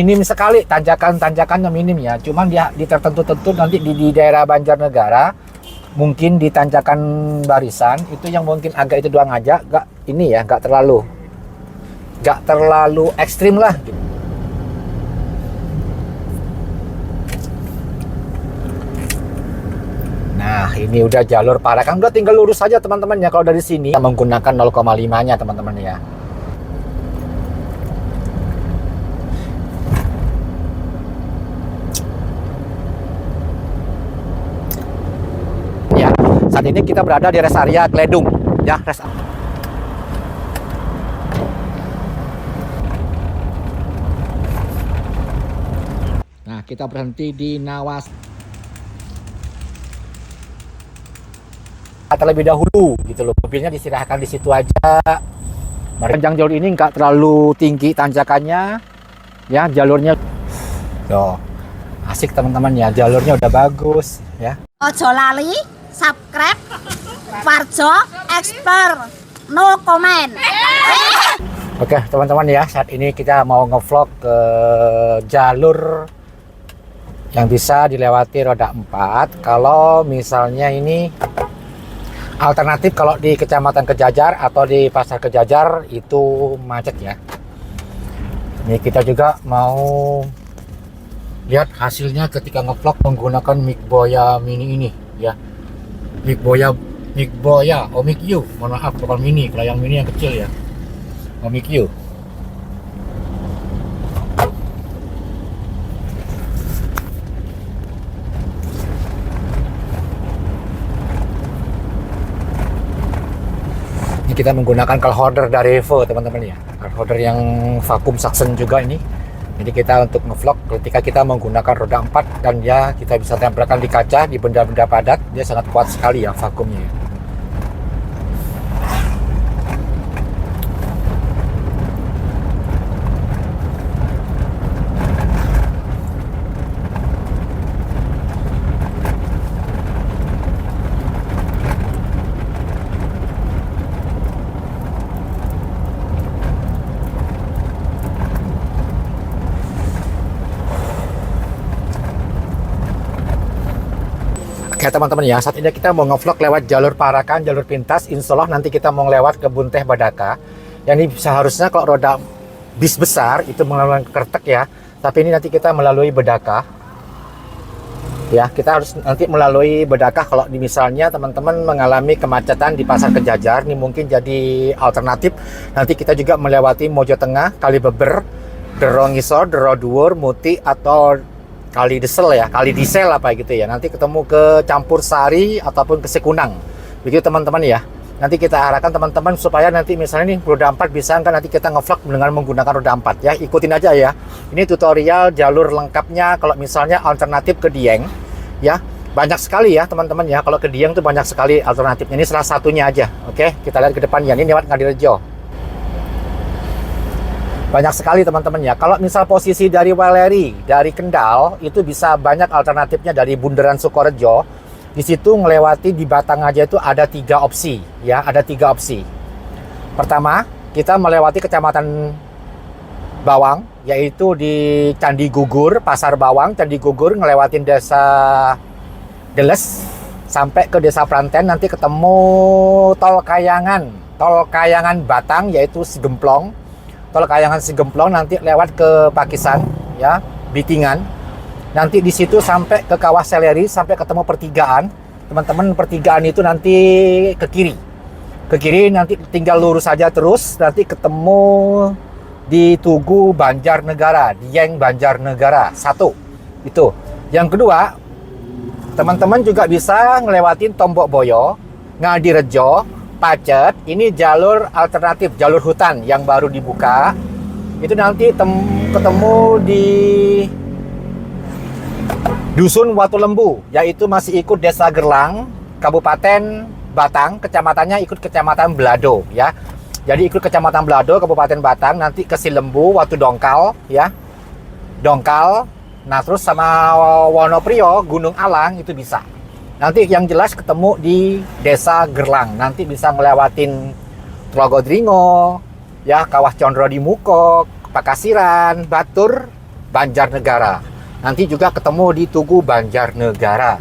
Minim sekali, tanjakannya minim ya. Cuman di tertentu-tentu nanti di daerah Banjarnegara, mungkin di tanjakan Barisan itu yang mungkin agak itu doang aja, nggak terlalu ekstrim lah. Nah, ini udah jalur Parakan, udah tinggal lurus saja teman-teman ya. Kalau dari sini kita menggunakan 0,5-nya teman-teman ya. Saat ini kita berada di rest area Kledung ya, Nah, kita berhenti di Nawas terlebih dahulu gitu loh. Mobilnya disirahkan di situ aja. Panjang jalur ini nggak terlalu tinggi tanjakannya ya, jalurnya tuh asik teman-teman ya, jalurnya udah bagus ya. Ojo lali subscribe Warjo Expert, no comment. Oke teman-teman ya, saat ini kita mau ngevlog ke jalur yang bisa dilewati roda 4. Kalau misalnya ini alternatif, kalau di Kecamatan Kejajar atau di Pasar Kejajar itu macet ya. Ini kita juga mau lihat hasilnya ketika ngevlog menggunakan Mic Boya Mini ini ya. Mic Boya Omic U, mohon maaf bukan mini, kalau yang mini yang kecil ya, Omic U. Ini kita menggunakan card holder dari Evo teman-teman ya, card holder yang vakum suction juga ini. Jadi kita untuk ngevlog ketika kita menggunakan roda 4 dan ya kita bisa tempelkan di kaca, di benda-benda padat, dia sangat kuat sekali ya vakumnya. Oke teman-teman ya, saat ini kita mau ngevlog lewat jalur Parakan, jalur pintas. Insya Allah nanti kita mau lewat Kebun Teh Badaka. Yang ini seharusnya kalau roda bis besar itu melalui Kertek ya, tapi ini nanti kita melalui Bedaka. Ya, kita harus nanti melalui Bedaka. Kalau misalnya teman-teman mengalami kemacetan di Pasar Kejajar, ini mungkin jadi alternatif. Nanti kita juga melewati Mojo Tengah, Kalibeber, Dero Ngisor, Dero Dhuwur, Muti, atau Kali Desel ya, Kali Diesel apa gitu ya. Nanti ketemu ke Campur Sari ataupun ke Sekunang. Begitu teman-teman ya. Nanti kita arahkan teman-teman supaya nanti misalnya nih roda 4 bisa kan nanti kita ngevlog dengan menggunakan roda 4 ya. Ikutin aja ya. Ini tutorial jalur lengkapnya kalau misalnya alternatif ke Dieng ya. Banyak sekali ya teman-teman ya. Kalau ke Dieng tuh banyak sekali alternatifnya. Ini salah satunya aja. Oke, kita lihat ke depan ya. Ini lewat Ngadirejo. Banyak sekali teman-teman ya. Kalau misal posisi dari Weleri, dari Kendal, itu bisa banyak alternatifnya dari Bundaran Sukorejo. Di situ ngelewati di Batang aja itu ada 3 opsi ya, ada 3 opsi. Pertama, kita melewati Kecamatan Bawang, yaitu di Candi Gugur, Pasar Bawang, Candi Gugur, ngelewatin Desa Deles sampai ke Desa Pranten, nanti ketemu Tol Kayangan Batang, yaitu Sigemplong. Tol Kayangan Sigemplong nanti lewat ke Pakisan ya, Bitingan. Nanti di situ sampai ke Kawah Seleri, sampai ketemu pertigaan. Teman-teman, pertigaan itu nanti ke kiri. Ke kiri nanti tinggal lurus saja terus, nanti ketemu di Tugu Banjarnegara, Dieng Banjarnegara 1. Itu. Yang kedua, teman-teman juga bisa ngelewatin Tombok Boyo, Ngadirejo, Pacet. Ini jalur alternatif, jalur hutan yang baru dibuka. Itu nanti ketemu di Dusun Watu Lembu, yaitu masih ikut Desa Gerlang, Kabupaten Batang, kecamatannya ikut Kecamatan Belado ya. Jadi ikut Kecamatan Belado, Kabupaten Batang, nanti ke Silembu, Watu Dongkal ya. Dongkal, nah terus sama Wonoprio, Gunung Alang itu bisa. Nanti yang jelas ketemu di Desa Gerlang. Nanti bisa ngelewatin Tlogodringo, ya, Kawah Condro di Muko, Pakasiran, Batur, Banjarnegara. Nanti juga ketemu di Tugu Banjarnegara.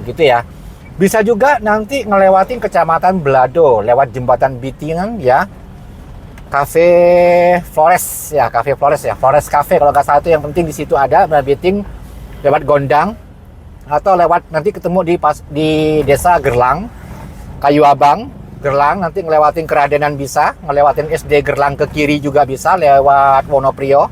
Begitu ya. Bisa juga nanti ngelewatin Kecamatan Belado lewat Jembatan Bitingan ya. Cafe Flores ya, Cafe Flores ya. Flores Cafe kalau nggak salah itu, yang penting di situ ada Biting, lewat Gondang atau lewat nanti ketemu di Desa Gerlang, Kayu Abang, Gerlang, nanti ngelewatin Keradenan bisa, ngelewatin SD Gerlang ke kiri juga bisa lewat Wonoprio.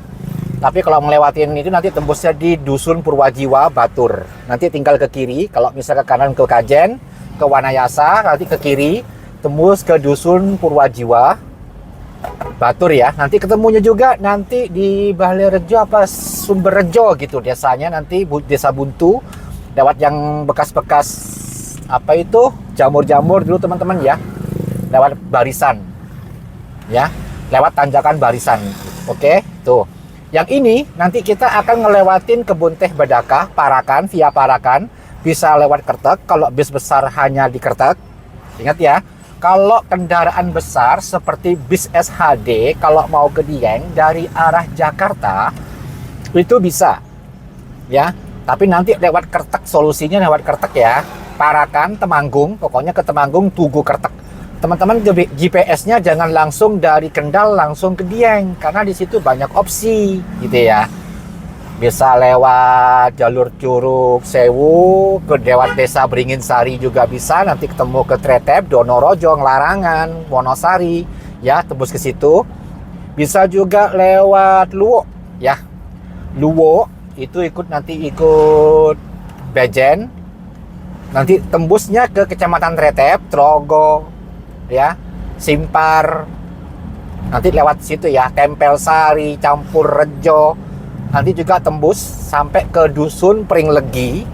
Tapi kalau ngelewatin itu nanti tembusnya di Dusun Purwajiwa Batur. Nanti tinggal ke kiri, kalau misalnya ke kanan ke Kajen, ke Wanayasa, nanti ke kiri tembus ke Dusun Purwajiwa Batur ya. Nanti ketemunya juga nanti di Balerejo apa Sumberrejo gitu desanya, nanti Desa Buntu, lewat yang bekas-bekas apa itu jamur-jamur dulu teman-teman ya, lewat Barisan ya, lewat tanjakan Barisan. Oke, tuh. Yang ini nanti kita akan ngelewatin Kebun Teh Bedaka, Parakan, via Parakan, bisa lewat Kertek. Kalau bis besar hanya di Kertek. Ingat ya, kalau kendaraan besar seperti bis SHD kalau mau ke Dieng dari arah Jakarta itu bisa ya. Tapi nanti lewat Kertek, solusinya lewat Kertek ya. Parakan, Temanggung, pokoknya ke Temanggung, Tugu Kertek. Teman-teman, GPS-nya jangan langsung dari Kendal langsung ke Dieng, karena di situ banyak opsi gitu ya. Bisa lewat jalur Curug Sewu ke Desa Beringin Sari juga bisa, nanti ketemu ke Tretep, Donorojo, Larangan, Wonosari ya, tembus ke situ. Bisa juga lewat Luwo ya. Luwo itu nanti ikut Bejen. Nanti tembusnya ke Kecamatan Tretep, Trogo ya, Simpar, nanti lewat situ ya, Tempel Sari, Campur Rejo, nanti juga tembus sampai ke Dusun Pringlegi.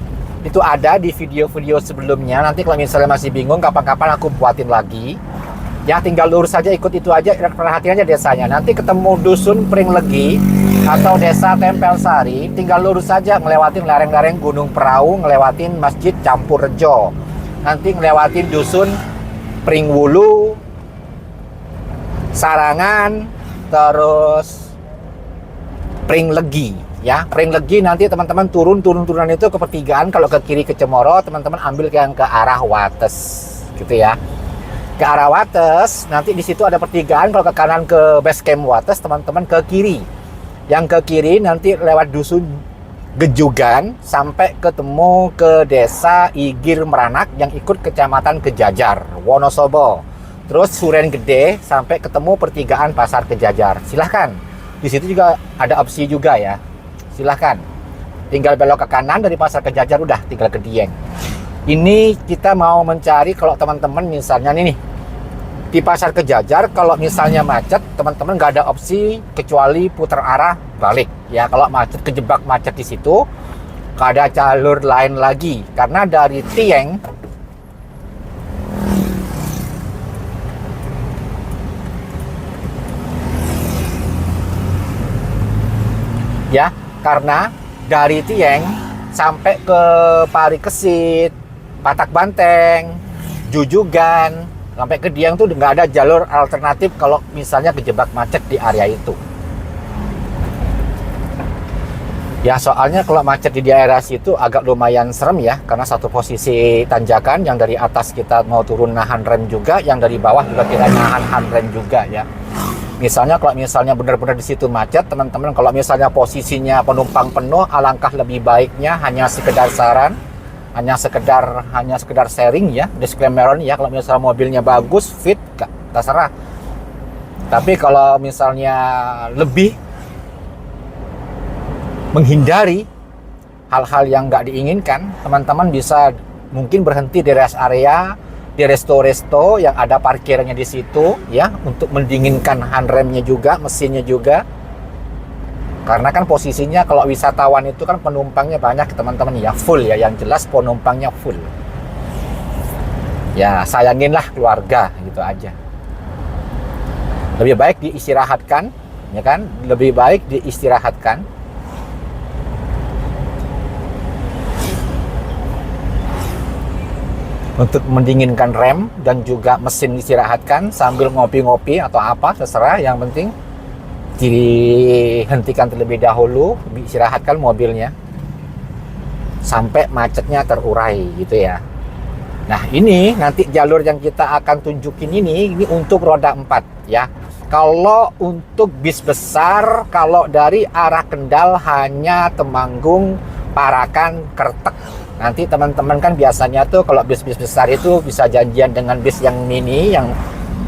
Itu ada di video-video sebelumnya. Nanti kalau misalnya masih bingung, kapan-kapan aku buatin lagi ya, tinggal lurus saja, ikut itu aja, perhatian aja desanya. Nanti ketemu Dusun Pringlegi atau Desa Tempel Sari, tinggal lurus saja, ngelewatin lereng-lereng Gunung Perahu, ngelewatin Masjid Campur Rejo, nanti ngelewatin Dusun Pringwulu, Sarangan, terus Pringlegi ya. Pringlegi nanti teman-teman turunan itu ke pertigaan, kalau ke kiri ke Cemoro, teman-teman ambil yang ke arah Wates gitu ya. Ke arah Wates, nanti di situ ada pertigaan, kalau ke kanan ke base camp Wates, teman-teman ke kiri. Yang ke kiri nanti lewat Dusun Gejugan sampai ketemu ke Desa Igir Meranak yang ikut Kecamatan Kejajar, Wonosobo. Terus Suren Gede sampai ketemu pertigaan Pasar Kejajar. Silahkan. Di situ juga ada opsi juga ya. Silahkan. Tinggal belok ke kanan dari Pasar Kejajar, udah tinggal ke Dieng. Ini kita mau mencari, kalau teman-teman misalnya nih di Pasar Kejajar, kalau misalnya macet, teman-teman nggak ada opsi kecuali putar arah balik ya. Kalau macet, kejebak macet di situ, nggak ada jalur lain lagi, karena dari Dieng ya, karena dari Dieng sampai ke Parikesit, Patak Banteng, Jujugan, sampai ke Dieng tuh nggak ada jalur alternatif kalau misalnya kejebak macet di area itu. Ya, soalnya kalau macet di daerah situ agak lumayan serem ya, karena satu posisi tanjakan, yang dari atas kita mau turun nahan rem juga, yang dari bawah juga kita nahan handrem juga ya. Misalnya kalau misalnya benar-benar di situ macet, teman-teman, kalau misalnya posisinya penumpang penuh, alangkah lebih baiknya hanya sekedar saran, hanya sekedar sharing ya, disclaimer ya, kalau misalnya mobilnya bagus, fit, terserah. Tapi kalau misalnya lebih menghindari hal-hal yang nggak diinginkan, teman-teman bisa mungkin berhenti di rest area, di resto-resto yang ada parkirnya di situ ya, untuk mendinginkan handremnya juga, mesinnya juga. Karena kan posisinya kalau wisatawan itu kan penumpangnya banyak teman-teman ya, full ya, yang jelas penumpangnya full. Ya sayanginlah keluarga gitu aja. Lebih baik diistirahatkan, ya kan? Lebih baik diistirahatkan. Untuk mendinginkan rem dan juga mesin istirahatkan sambil ngopi-ngopi atau apa, terserah, yang penting dihentikan terlebih dahulu, istirahatkan mobilnya sampai macetnya terurai gitu ya. Nah, ini nanti jalur yang kita akan tunjukin ini untuk roda 4 ya. Kalau untuk bis besar, kalau dari arah Kendal hanya Temanggung, Parakan, Kertek. Nanti teman-teman kan biasanya tuh kalau bis-bis besar itu bisa janjian dengan bis yang mini, yang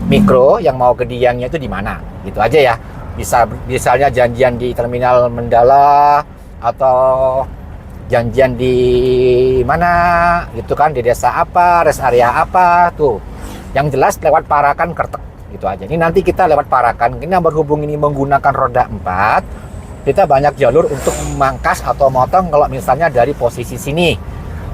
mikro, yang mau ke Diangnya itu di mana. Gitu aja ya. Bisa misalnya janjian di Terminal Mendala atau janjian di mana gitu kan, di desa apa, rest area apa tuh. Yang jelas lewat Parakan, Kertek gitu aja. Ini nanti kita lewat Parakan. Ini berhubung ini menggunakan roda 4, kita banyak jalur untuk memangkas atau motong. Kalau misalnya dari posisi sini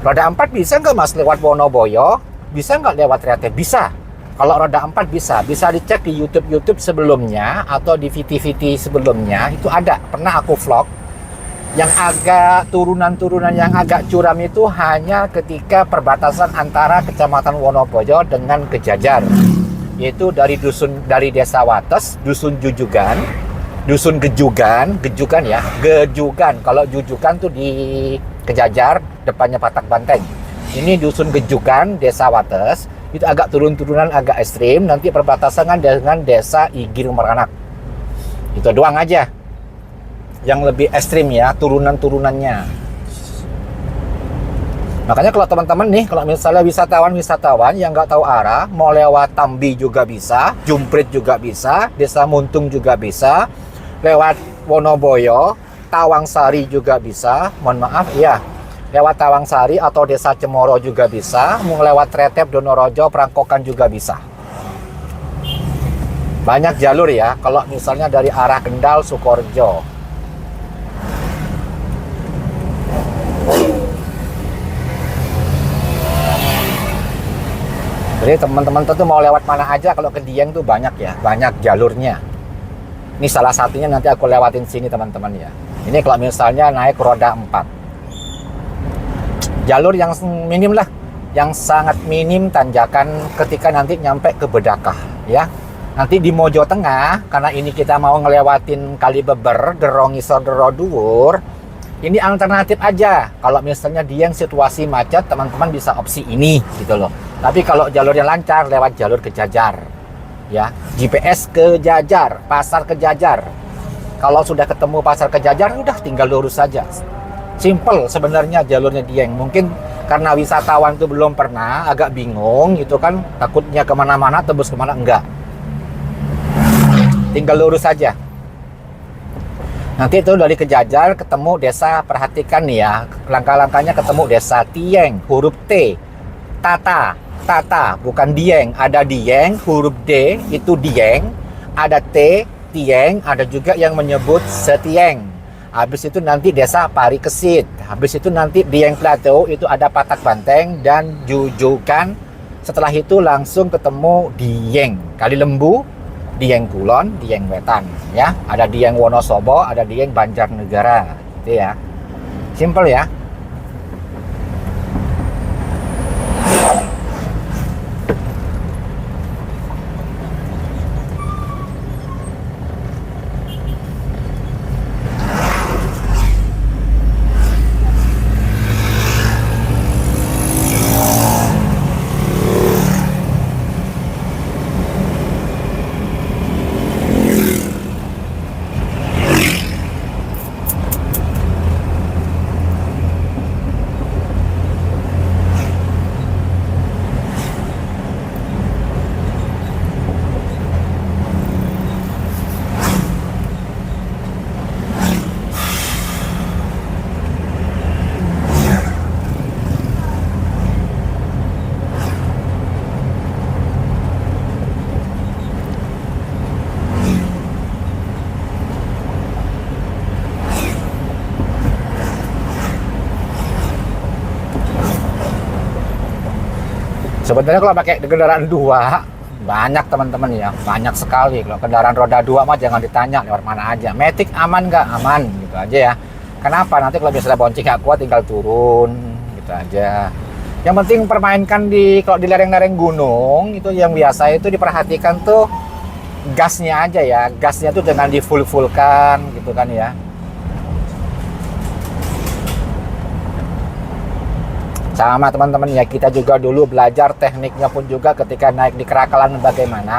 roda 4 bisa nggak mas lewat Wonoboyo, bisa nggak lewat Rete? Bisa. Kalau roda 4 bisa dicek di YouTube sebelumnya atau di VT sebelumnya, itu ada, pernah aku vlog. Yang agak turunan yang agak curam itu hanya ketika perbatasan antara Kecamatan Wonoboyo dengan Kejajar, yaitu dari Desa Wates, Dusun Jujugan, Dusun Gejugan ya, Gejugan. Kalau Jujugan tuh di Kejajar, depannya Patak Banteng. Ini Dusun Gejugan, Desa Wates. Itu agak turunan agak ekstrim, nanti perbatasan dengan Desa Igir Meranak. Itu doang aja yang lebih ekstrim ya, turunannya. Makanya kalau teman-teman nih, kalau misalnya wisatawan yang nggak tahu arah, mau lewat Tambi juga bisa, Jumprit juga bisa, Desa Muntung juga bisa, lewat Wonoboyo, Tawangsari juga bisa, mohon maaf ya, lewat Tawangsari atau Desa Cemoro juga bisa, mau lewat Tretep, Donorojo, Prangkokan juga bisa. Banyak jalur ya, kalau misalnya dari arah Kendal, Sukorejo. Jadi teman-teman tuh mau lewat mana aja, kalau ke Dieng tuh banyak ya, banyak jalurnya. Ini salah satunya nanti aku lewatin sini teman-teman ya. Ini kalau misalnya naik roda 4. Jalur yang minim lah, yang sangat minim tanjakan ketika nanti nyampe ke Bedakah ya. Nanti di Mojo Tengah, karena ini kita mau ngelewatin Kali Beber, Derongisor, Deroduwur, ini alternatif aja. Kalau misalnya Dieng situasi macet, teman-teman bisa opsi ini gitu loh. Tapi kalau jalurnya lancar, lewat jalur Kejajar ya, GPS Kejajar, Pasar Kejajar. Kalau sudah ketemu Pasar Kejajar, udah tinggal lurus saja. Simple sebenarnya jalurnya Dieng. Mungkin karena wisatawan tuh belum pernah, agak bingung gitu kan, takutnya kemana-mana tembus kemana, enggak. Tinggal lurus saja. Nanti itu dari Kejajar ketemu desa, perhatikan nih ya, langkah-langkahnya ketemu desa Tieng, huruf T, Tata, bukan Dieng. Ada Dieng, huruf D, itu Dieng. Ada T, Tieng. Ada juga yang menyebut Setieng. Habis itu nanti desa Parikesit. Habis itu nanti Dieng Plateau, itu ada Patak Banteng dan Jujugan. Setelah itu langsung ketemu Dieng Kali Lembu, Dieng Kulon, Dieng Wetan ya. Ada Dieng Wonosobo, ada Dieng Banjarnegara. Itu ya. Simple ya. Sebenarnya kalau pakai kendaraan 2 banyak teman-teman ya, banyak sekali. Kalau kendaraan roda 2 mah jangan ditanya lewat mana aja. Matic aman nggak? Aman gitu aja ya. Kenapa? Nanti kalau misalnya bonceng nggak kuat tinggal turun gitu aja. Yang penting permainkan kalau di lereng-lereng gunung itu yang biasa itu diperhatikan tuh gasnya aja ya, gasnya tuh jangan di full-fullkan gitu kan ya. Sama teman-teman ya, kita juga dulu belajar tekniknya pun juga ketika naik di Kerakalan bagaimana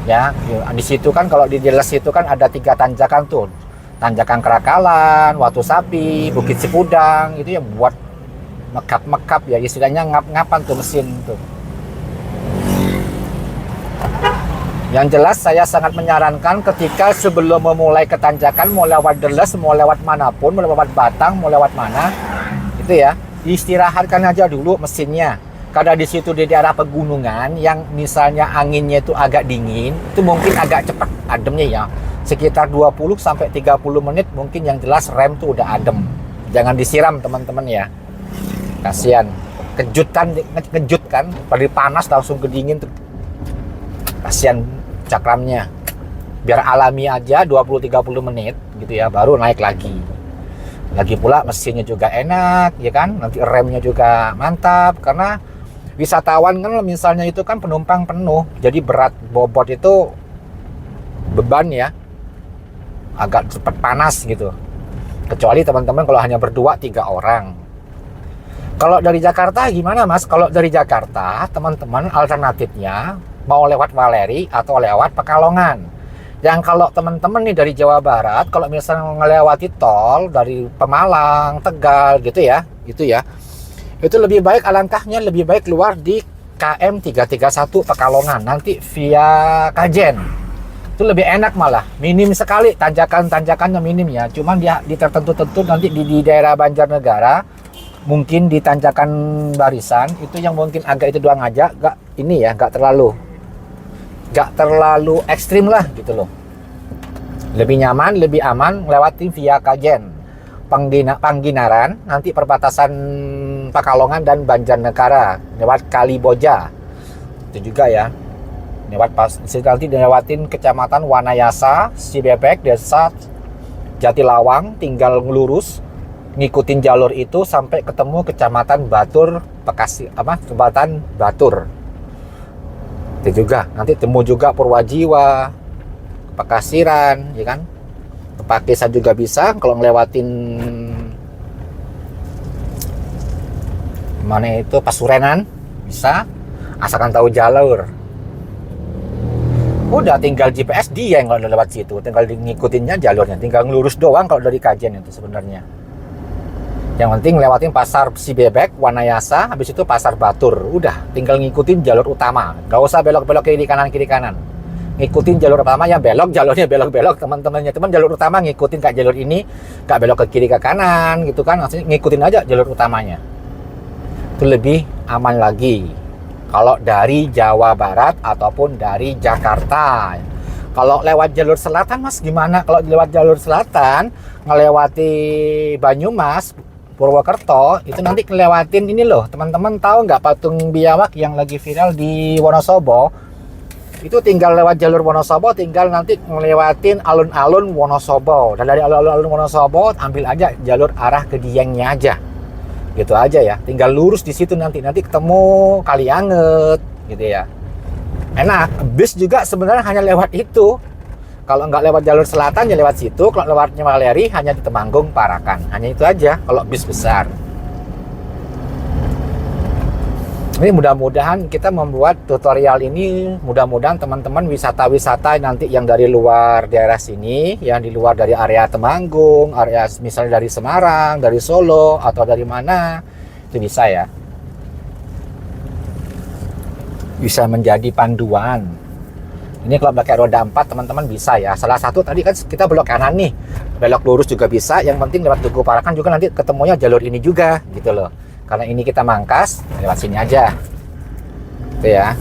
ya. Di situ kan kalau di Deles itu kan ada 3 tanjakan tuh, tanjakan Kerakalan, Watu Sapi, Bukit Cipudang, itu yang buat mekap-mekap ya, istilahnya ngap-ngapan tuh mesin tuh. Yang jelas saya sangat menyarankan ketika sebelum memulai ke tanjakan, mau lewat Deles, mau lewat manapun, mau lewat Batang, mau lewat mana, itu ya, istirahatkan aja dulu mesinnya. Karena di situ di daerah pegunungan yang misalnya anginnya itu agak dingin, itu mungkin agak cepat ademnya ya. Sekitar 20 sampai 30 menit mungkin yang jelas rem tuh udah adem. Jangan disiram teman-teman ya. Kasihan. Kejut kan, pada panas langsung kedingin tuh. Kasihan cakramnya. Biar alami aja 20-30 menit gitu ya, baru naik lagi. Lagi pula mesinnya juga enak ya kan, nanti remnya juga mantap, karena wisatawan kan misalnya itu kan penumpang penuh, jadi berat bobot itu beban ya, agak cepat panas gitu. Kecuali teman-teman kalau hanya berdua 3 orang. Kalau dari Jakarta gimana Mas? Kalau dari Jakarta teman-teman alternatifnya mau lewat Waleri atau lewat Pekalongan. Yang kalau teman-teman nih dari Jawa Barat, kalau misalnya melewati tol dari Pemalang, Tegal gitu ya, itu lebih baik, alangkahnya lebih baik keluar di KM 331 Pekalongan, nanti via Kajen. Itu lebih enak malah, minim sekali tanjakannya minim ya. Cuman dia di tertentu nanti di daerah Banjarnegara, mungkin di tanjakan Barisan itu yang mungkin agak itu doang aja, gak terlalu ekstrim lah gitu loh. Lebih nyaman, lebih aman lewatin via Kajen, Pangginaran, nanti perbatasan Pekalongan dan Banjarnegara lewat Kaliboja itu juga ya, nanti lewatin kecamatan Wanayasa, Cibebek, Desa Jatilawang, tinggal ngelurus ngikutin jalur itu sampai ketemu kecamatan Batur, Kecamatan Batur. Itu juga nanti temu juga Purwajiwa, Pakasiran ya kan, Pakisan juga bisa. Kalau ngelewatin mana itu Pasurenan bisa, asalkan tahu jalur. Udah tinggal GPS dia yang kalau lewat situ, tinggal ngikutinnya jalurnya, tinggal ngelurus doang kalau dari Kajen itu sebenarnya. Yang penting lewatin pasar Cibebek, Wanayasa, habis itu pasar Batur. Udah, tinggal ngikutin jalur utama. Gak usah belok-belok kiri kanan. Ngikutin jalur utama, yang belok jalurnya belok-belok teman-temannya. Teman jalur utama ngikutin kayak jalur ini, gak belok ke kiri ke kanan gitu kan. Maksudnya ngikutin aja jalur utamanya. Itu lebih aman lagi. Kalau dari Jawa Barat ataupun dari Jakarta. Kalau lewat jalur selatan Mas gimana? Kalau lewat jalur selatan, ngelewati Banyumas, Purwokerto, itu nanti ngelewatin ini loh, teman-teman tahu nggak patung biawak yang lagi viral di Wonosobo? Itu tinggal lewat jalur Wonosobo, tinggal nanti ngelewatin alun-alun Wonosobo, dan dari alun-alun Wonosobo ambil aja jalur arah ke Diengnya aja, gitu aja ya. Tinggal lurus di situ nanti ketemu Kalianget, gitu ya. Enak. Bis juga sebenarnya hanya lewat itu. Kalau nggak lewat jalur selatan ya lewat situ. Kalau lewatnya Waleri hanya di Temanggung, Parakan. Hanya itu aja kalau bis besar. Ini mudah-mudahan kita membuat tutorial ini, mudah-mudahan teman-teman wisata-wisata nanti yang dari luar daerah sini, yang di luar dari area Temanggung, area misalnya dari Semarang, dari Solo, atau dari mana, itu bisa ya. Bisa menjadi panduan. Ini kalau pakai roda 4 teman-teman bisa ya. Salah satu tadi kan kita belok kanan nih, belok lurus juga bisa. Yang penting lewat Tugu Parakan juga nanti ketemunya jalur ini juga gitu loh. Karena ini kita mangkas, lewat sini aja. Itu ya.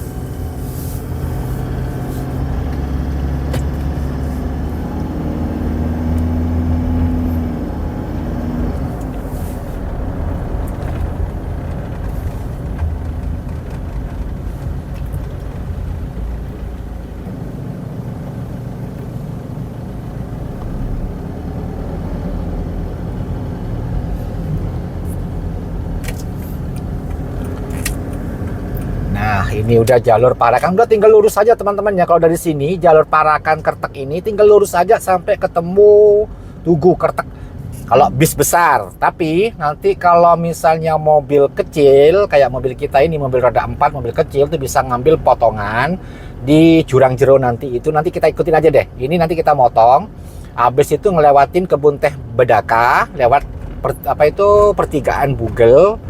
Nah, Nah, ini udah jalur Parakan, udah tinggal lurus saja teman-teman ya. Kalau dari sini jalur Parakan Kertek ini tinggal lurus saja sampai ketemu Tugu Kertek. Kalau bis besar, tapi nanti kalau misalnya mobil kecil kayak mobil kita ini, mobil roda 4, mobil kecil itu bisa ngambil potongan di Jurang Jero nanti. Itu nanti kita ikutin aja deh. Ini nanti kita motong, habis itu ngelewatin kebun teh Bedaka, lewat pertigaan Bugel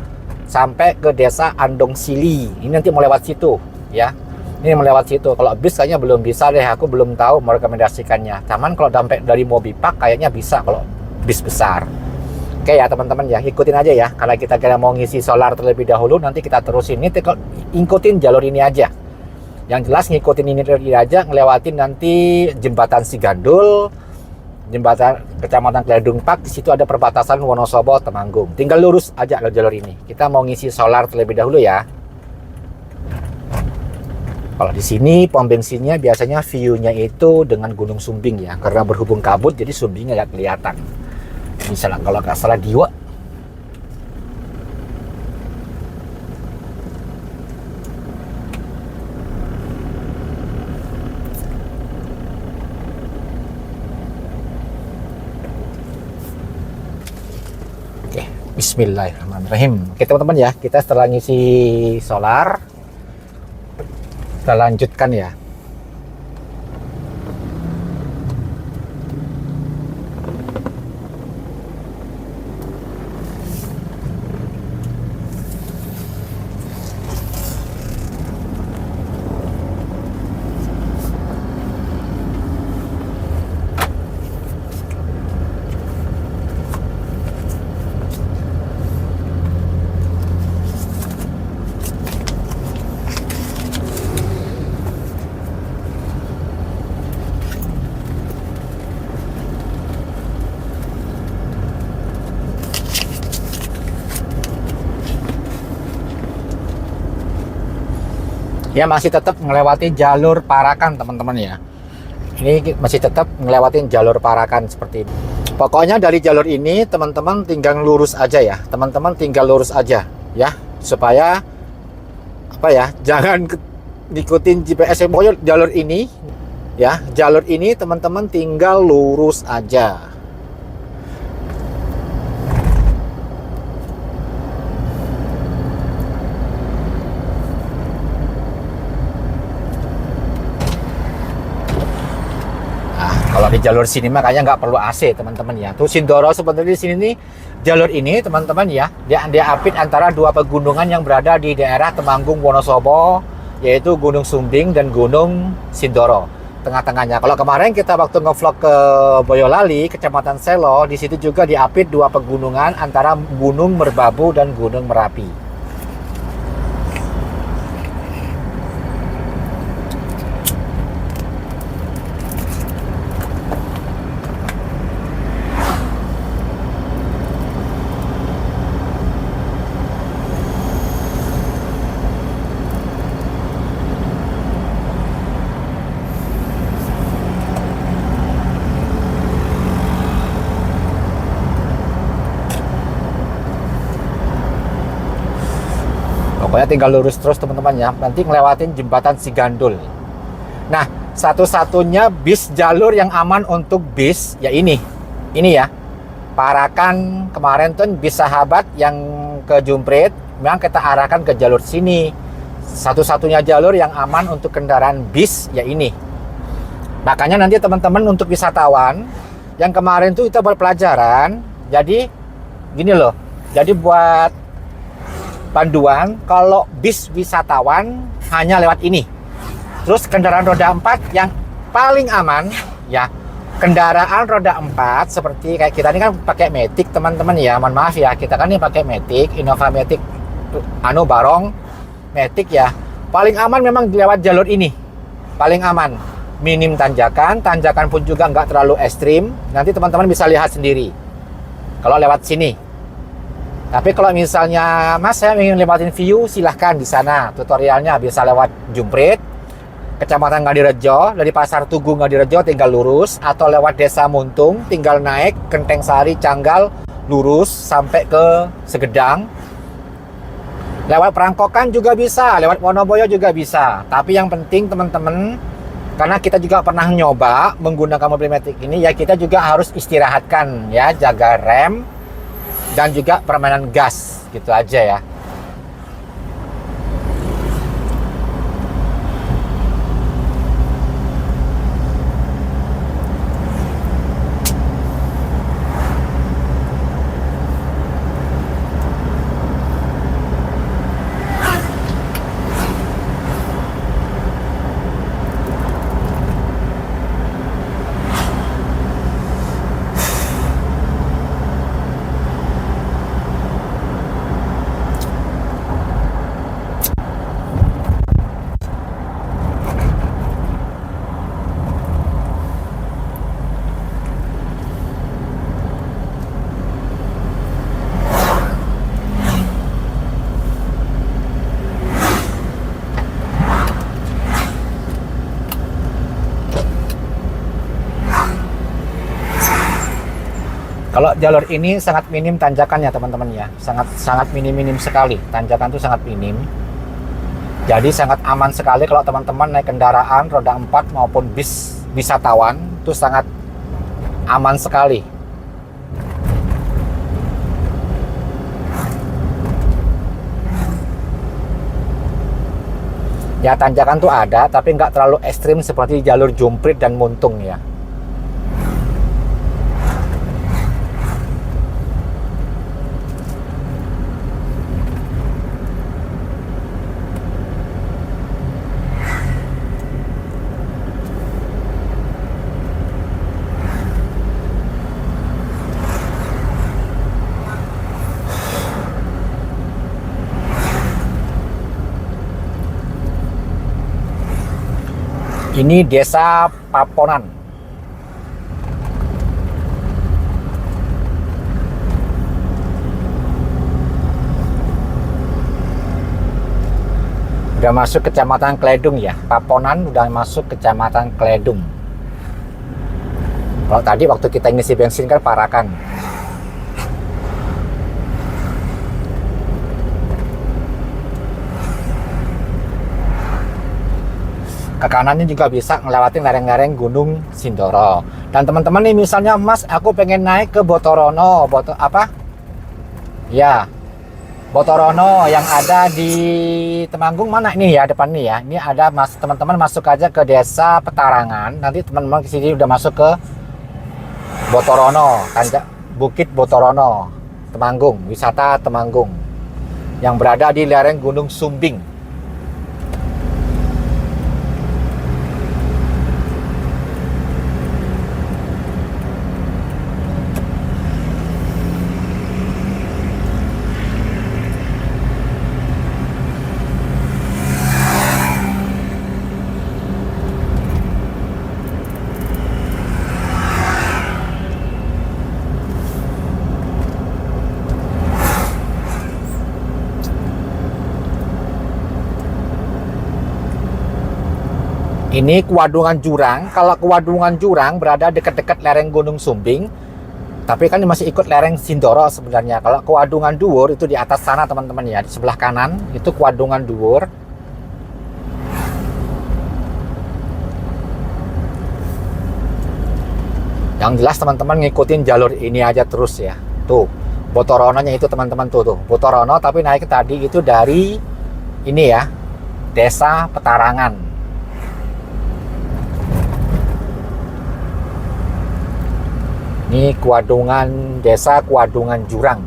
sampai ke desa Andong Sili. Ini nanti mau lewat situ ya. Ini mau lewat situ. Kalau bis kayaknya belum bisa deh, aku belum tahu merekomendasikannya. Cuman kalau sampai dari Mobipak kayaknya bisa kalau bis besar. Oke ya teman-teman ya, ikutin aja ya. Kalau kita kira mau ngisi solar terlebih dahulu, nanti kita terusin ini, ikutin jalur ini aja. Yang jelas ngikutin ini aja, ngelewatin nanti jembatan Sigandul, jembatan Kecamatan Kledung Pak. Di situ ada perbatasan Wonosobo Temanggung. Tinggal lurus aja jalur ini. Kita mau ngisi solar terlebih dahulu ya. Kalau di sini pom bensinnya biasanya view-nya itu dengan Gunung Sumbing ya, karena berhubung kabut jadi Sumbingnya nggak kelihatan. Misalnya kalau nggak salah Diwa. Oke, Bismillahirrahmanirrahim. Oke teman-teman ya, kita setelah ngisi solar, kita lanjutkan ya. Ya masih tetap melewati jalur Parakan teman-teman ya. Ini masih tetap ngelewatin jalur Parakan seperti ini. Pokoknya dari jalur ini teman-teman tinggal lurus aja ya. Teman-teman tinggal lurus aja ya, supaya apa ya, jangan ngikutin GPS. Pokoknya jalur ini ya, jalur ini teman-teman tinggal lurus aja. Kalau di jalur sini makanya nggak perlu AC teman-teman ya. Tuh Sindoro sebenarnya di sini nih, jalur ini teman-teman ya, dia apit antara dua pegunungan yang berada di daerah Temanggung Wonosobo, yaitu Gunung Sumbing dan Gunung Sindoro. Tengah-tengahnya. Kalau kemarin kita waktu ngevlog ke Boyolali, Kecamatan Selo, di situ juga diapit dua pegunungan antara Gunung Merbabu dan Gunung Merapi. Pokoknya tinggal lurus terus teman-teman ya. Nanti ngelewatin jembatan Sigandul. Nah, satu-satunya bis jalur yang aman untuk bis ya ini ya. Parakan kemarin tuh bis sahabat yang ke Jumprit, memang kita arahkan ke jalur sini. Satu-satunya jalur yang aman untuk kendaraan bis ya ini. Makanya nanti teman-teman untuk wisatawan yang kemarin tuh kita buat pelajaran. Jadi gini loh. Jadi buat panduan, kalau bis wisatawan hanya lewat ini. Terus kendaraan roda 4 yang paling aman ya, kendaraan roda 4 seperti kayak kita ini kan pakai Matic teman-teman ya. Mohon maaf ya, kita kan ini pakai Matic, Innova Matic Barong Matic ya. Paling aman memang lewat jalur ini. Paling aman. Minim tanjakan pun juga nggak terlalu ekstrim. Nanti teman-teman bisa lihat sendiri kalau lewat sini. Tapi kalau misalnya Mas saya ingin lewatin view, silahkan di sana tutorialnya bisa lewat Jumprit, Kecamatan Ngadirejo, dari Pasar Tugu Ngadirejo tinggal lurus, atau lewat Desa Muntung tinggal naik Kenteng Sari Canggal lurus sampai ke Segedang. Lewat Perangkokan juga bisa, lewat Wonoboyo juga bisa. Tapi yang penting teman-teman, karena kita juga pernah nyoba menggunakan mobil matic ini, ya kita juga harus istirahatkan ya, jaga rem dan juga permainan gas, gitu aja ya. Kalau jalur ini sangat minim tanjakannya teman-teman ya, sangat minim sekali, tanjakan itu sangat minim. Jadi sangat aman sekali kalau teman-teman naik kendaraan roda 4 maupun bis wisatawan, itu sangat aman sekali. Ya tanjakan tuh ada, tapi nggak terlalu ekstrim seperti jalur Jumprit dan Muntung ya. Ini Desa Paponan. Udah masuk Kecamatan Kledung ya. Paponan udah masuk Kecamatan Kledung. Kalau tadi waktu kita ngisi bensin kan Parakan. Ke kanannya juga bisa ngelewatin lereng-lereng Gunung Sindoro. Dan teman-teman nih misalnya, Mas aku pengen naik ke Botorono, ya Botorono yang ada di Temanggung mana nih ya, depan nih ya. Ini ada teman-teman masuk aja ke Desa Petarangan. Nanti teman-teman ke sini udah masuk ke Botorono, Bukit Botorono, Temanggung, wisata Temanggung yang berada di lereng Gunung Sumbing. Ini Kewadungan Jurang. Kalau Kewadungan Jurang berada dekat-dekat lereng Gunung Sumbing, tapi kan masih ikut lereng Sindoro sebenarnya. Kalau Kewadungan Dhuwur itu di atas sana teman-teman ya, di sebelah kanan itu Kewadungan Dhuwur. Yang jelas teman-teman ngikutin jalur ini aja terus ya. Tuh, Botorononya itu teman-teman tuh. Botorono tapi naik tadi itu dari ini ya, Desa Petarangan. Ini Desa Kewadungan Jurang.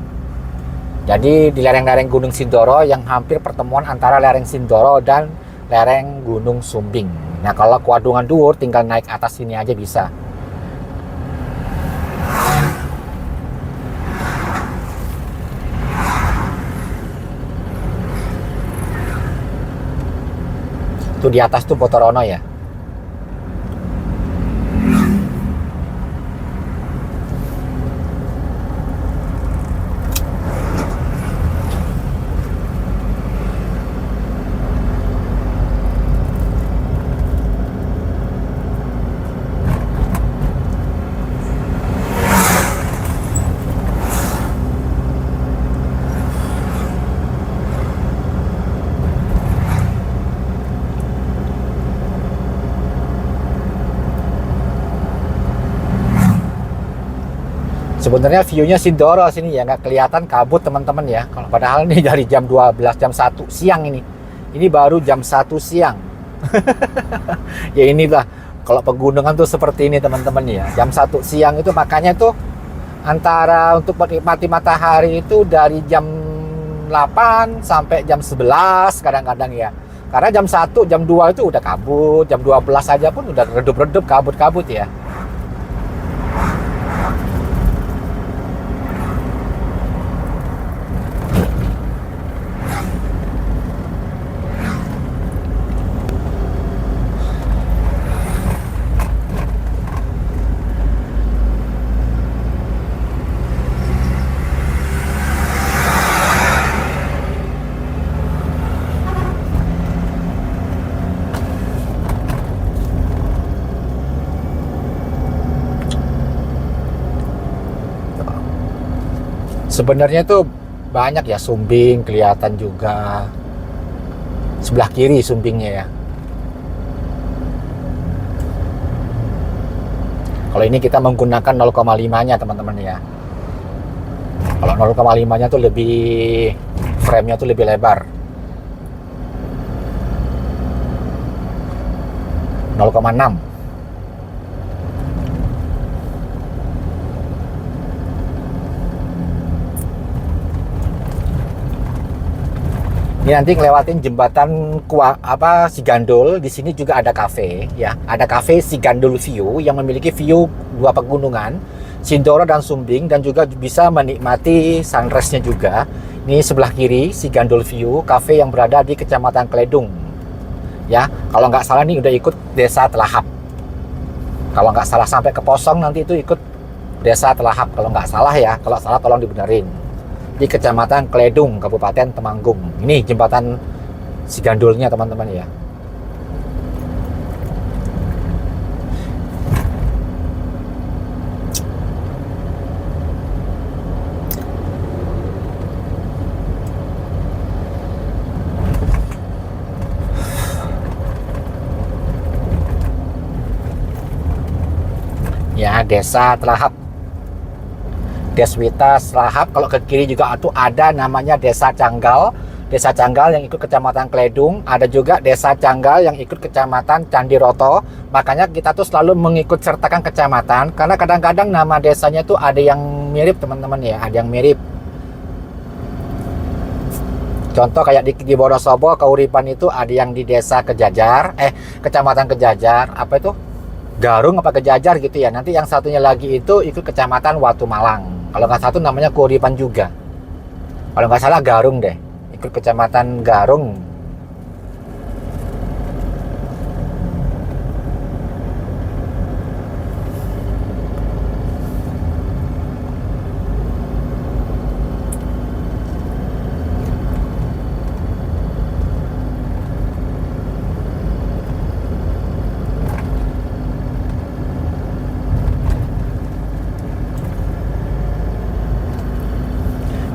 Jadi di lereng-lereng Gunung Sindoro yang hampir pertemuan antara lereng Sindoro dan lereng Gunung Sumbing. Nah kalau Kewadungan Dhuwur tinggal naik atas sini aja bisa. Tuh di atas tuh Botorono ya. Sebenarnya view-nya Sindoro sini ya, nggak kelihatan kabut teman-teman ya. Kalau padahal ini dari jam 12, jam 1 siang ini. Ini baru jam 1 siang. Ya inilah kalau pegunungan tuh seperti ini teman-teman ya. Jam 1 siang itu makanya tuh antara untuk menikmati matahari itu dari jam 8 sampai jam 11 kadang-kadang ya. Karena jam 1, jam 2 itu udah kabut, jam 12 aja pun udah redup-redup kabut-kabut ya. Sebenarnya tuh banyak ya sumbing kelihatan juga. Sebelah kiri sumbingnya ya. Kalau ini kita menggunakan 0,5-nya teman-teman ya. Kalau 0,5-nya tuh lebih, frame-nya tuh lebih lebar. 0,6. Ini nanti ngelewatin jembatan Sigandul. Di sini juga ada kafe ya. Ada kafe Sigandul View yang memiliki view dua pegunungan, Sindoro dan Sumbing, dan juga bisa menikmati sunrise-nya juga. Ini sebelah kiri Sigandul View, kafe yang berada di Kecamatan Kledung. Ya, kalau nggak salah nih udah ikut Desa Telahap. Kalau nggak salah sampai ke Posong nanti itu ikut Desa Telahap. Kalau nggak salah ya, kalau salah tolong dibenerin. Di Kecamatan Kledung, Kabupaten Temanggung. Ini jembatan Sigandulnya teman-teman ya. Ya, Desa Telahap. Deswita Selahap. Kalau ke kiri juga itu ada namanya Desa Canggal. Desa Canggal yang ikut Kecamatan Kledung. Ada juga Desa Canggal yang ikut Kecamatan Candiroto. Makanya kita tuh selalu mengikut sertakan kecamatan, karena kadang-kadang nama desanya tuh ada yang mirip teman-teman ya, ada yang mirip. Contoh kayak di Wonosobo, Kauripan itu ada yang di Desa Kejajar, Kecamatan Kejajar, apa itu? Garung apa Kejajar gitu ya. Nanti yang satunya lagi itu ikut Kecamatan Watu Malang. Kalau nggak satu namanya Kauripan juga. Kalau nggak salah Garung deh, ikut Kecamatan Garung.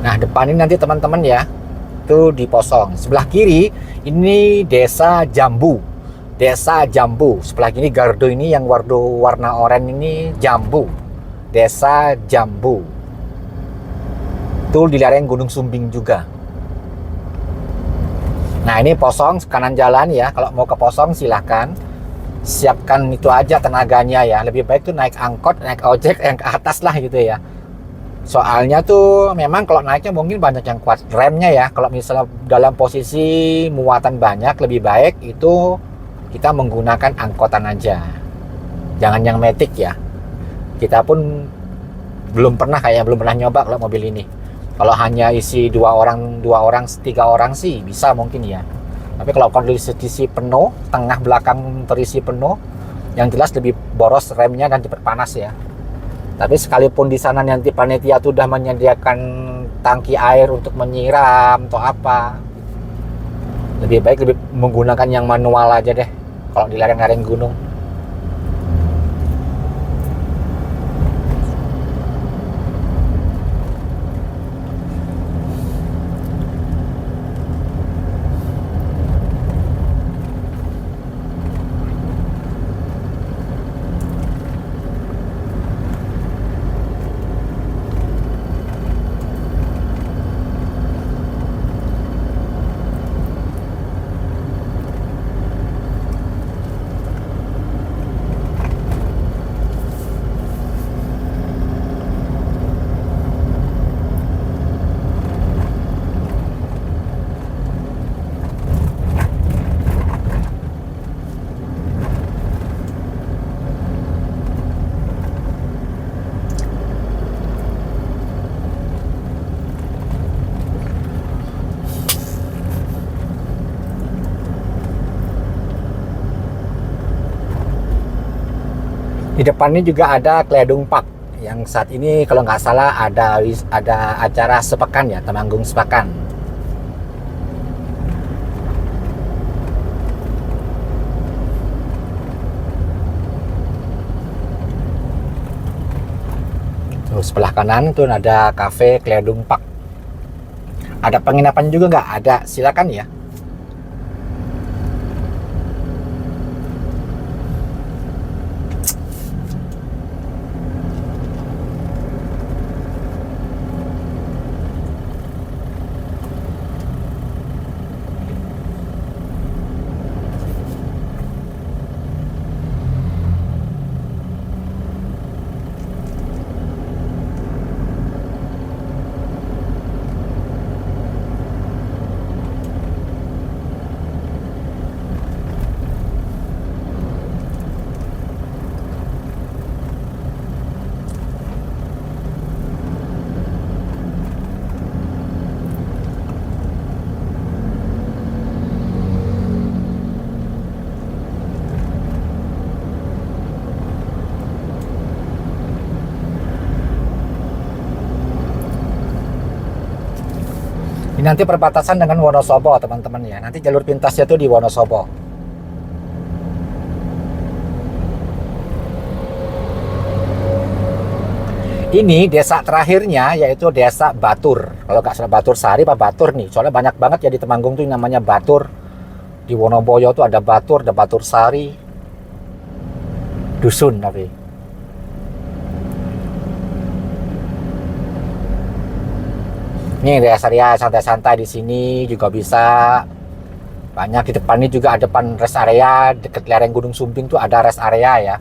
Nah, depan ini nanti teman-teman ya, itu di Posong. Sebelah kiri ini Desa Jambu. Desa Jambu. Sebelah kiri Gardu ini yang warna oranye ini Jambu. Desa Jambu. Itu di lereng Gunung Sumbing juga. Nah, ini Posong kanan jalan ya. Kalau mau ke Posong silahkan. Siapkan itu aja tenaganya ya. Lebih baik tuh naik angkot, naik ojek yang ke atas lah gitu ya. Soalnya tuh memang kalau naiknya mungkin banyak yang kuat remnya ya. Kalau misalnya dalam posisi muatan banyak, lebih baik itu kita menggunakan angkotan aja. Jangan yang matic ya. Kita pun belum pernah nyoba kalau mobil ini. Kalau hanya isi 2 orang, 3 orang sih bisa mungkin ya. Tapi kalau kondisi penuh, tengah belakang terisi penuh, yang jelas lebih boros remnya dan cepat panas ya. Tapi sekalipun di sana nanti panitia tuh udah menyediakan tangki air untuk menyiram atau apa, lebih baik menggunakan yang manual aja deh kalau di lereng-lereng gunung. Di depan ini juga ada Kledung Park yang saat ini kalau nggak salah ada acara sepekan ya, Temanggung Sepekan. Tuh, sebelah kanan tuh ada cafe Kledung Park. Ada penginapan juga nggak? Ada, silakan ya. Ini nanti perbatasan dengan Wonosobo teman-teman ya. Nanti jalur pintasnya tuh di Wonosobo. Ini desa terakhirnya yaitu desa Batur. Kalau nggak salah Batur Sari apa Batur nih. Soalnya banyak banget ya di Temanggung tuh namanya Batur. Di Wonoboyo tuh ada Batur, ada Batur Sari. Dusun tapi. Nih rest area santai-santai di sini juga bisa. Banyak di depan ini juga ada depan rest area deket lereng Gunung Sumbing tuh ada rest area ya.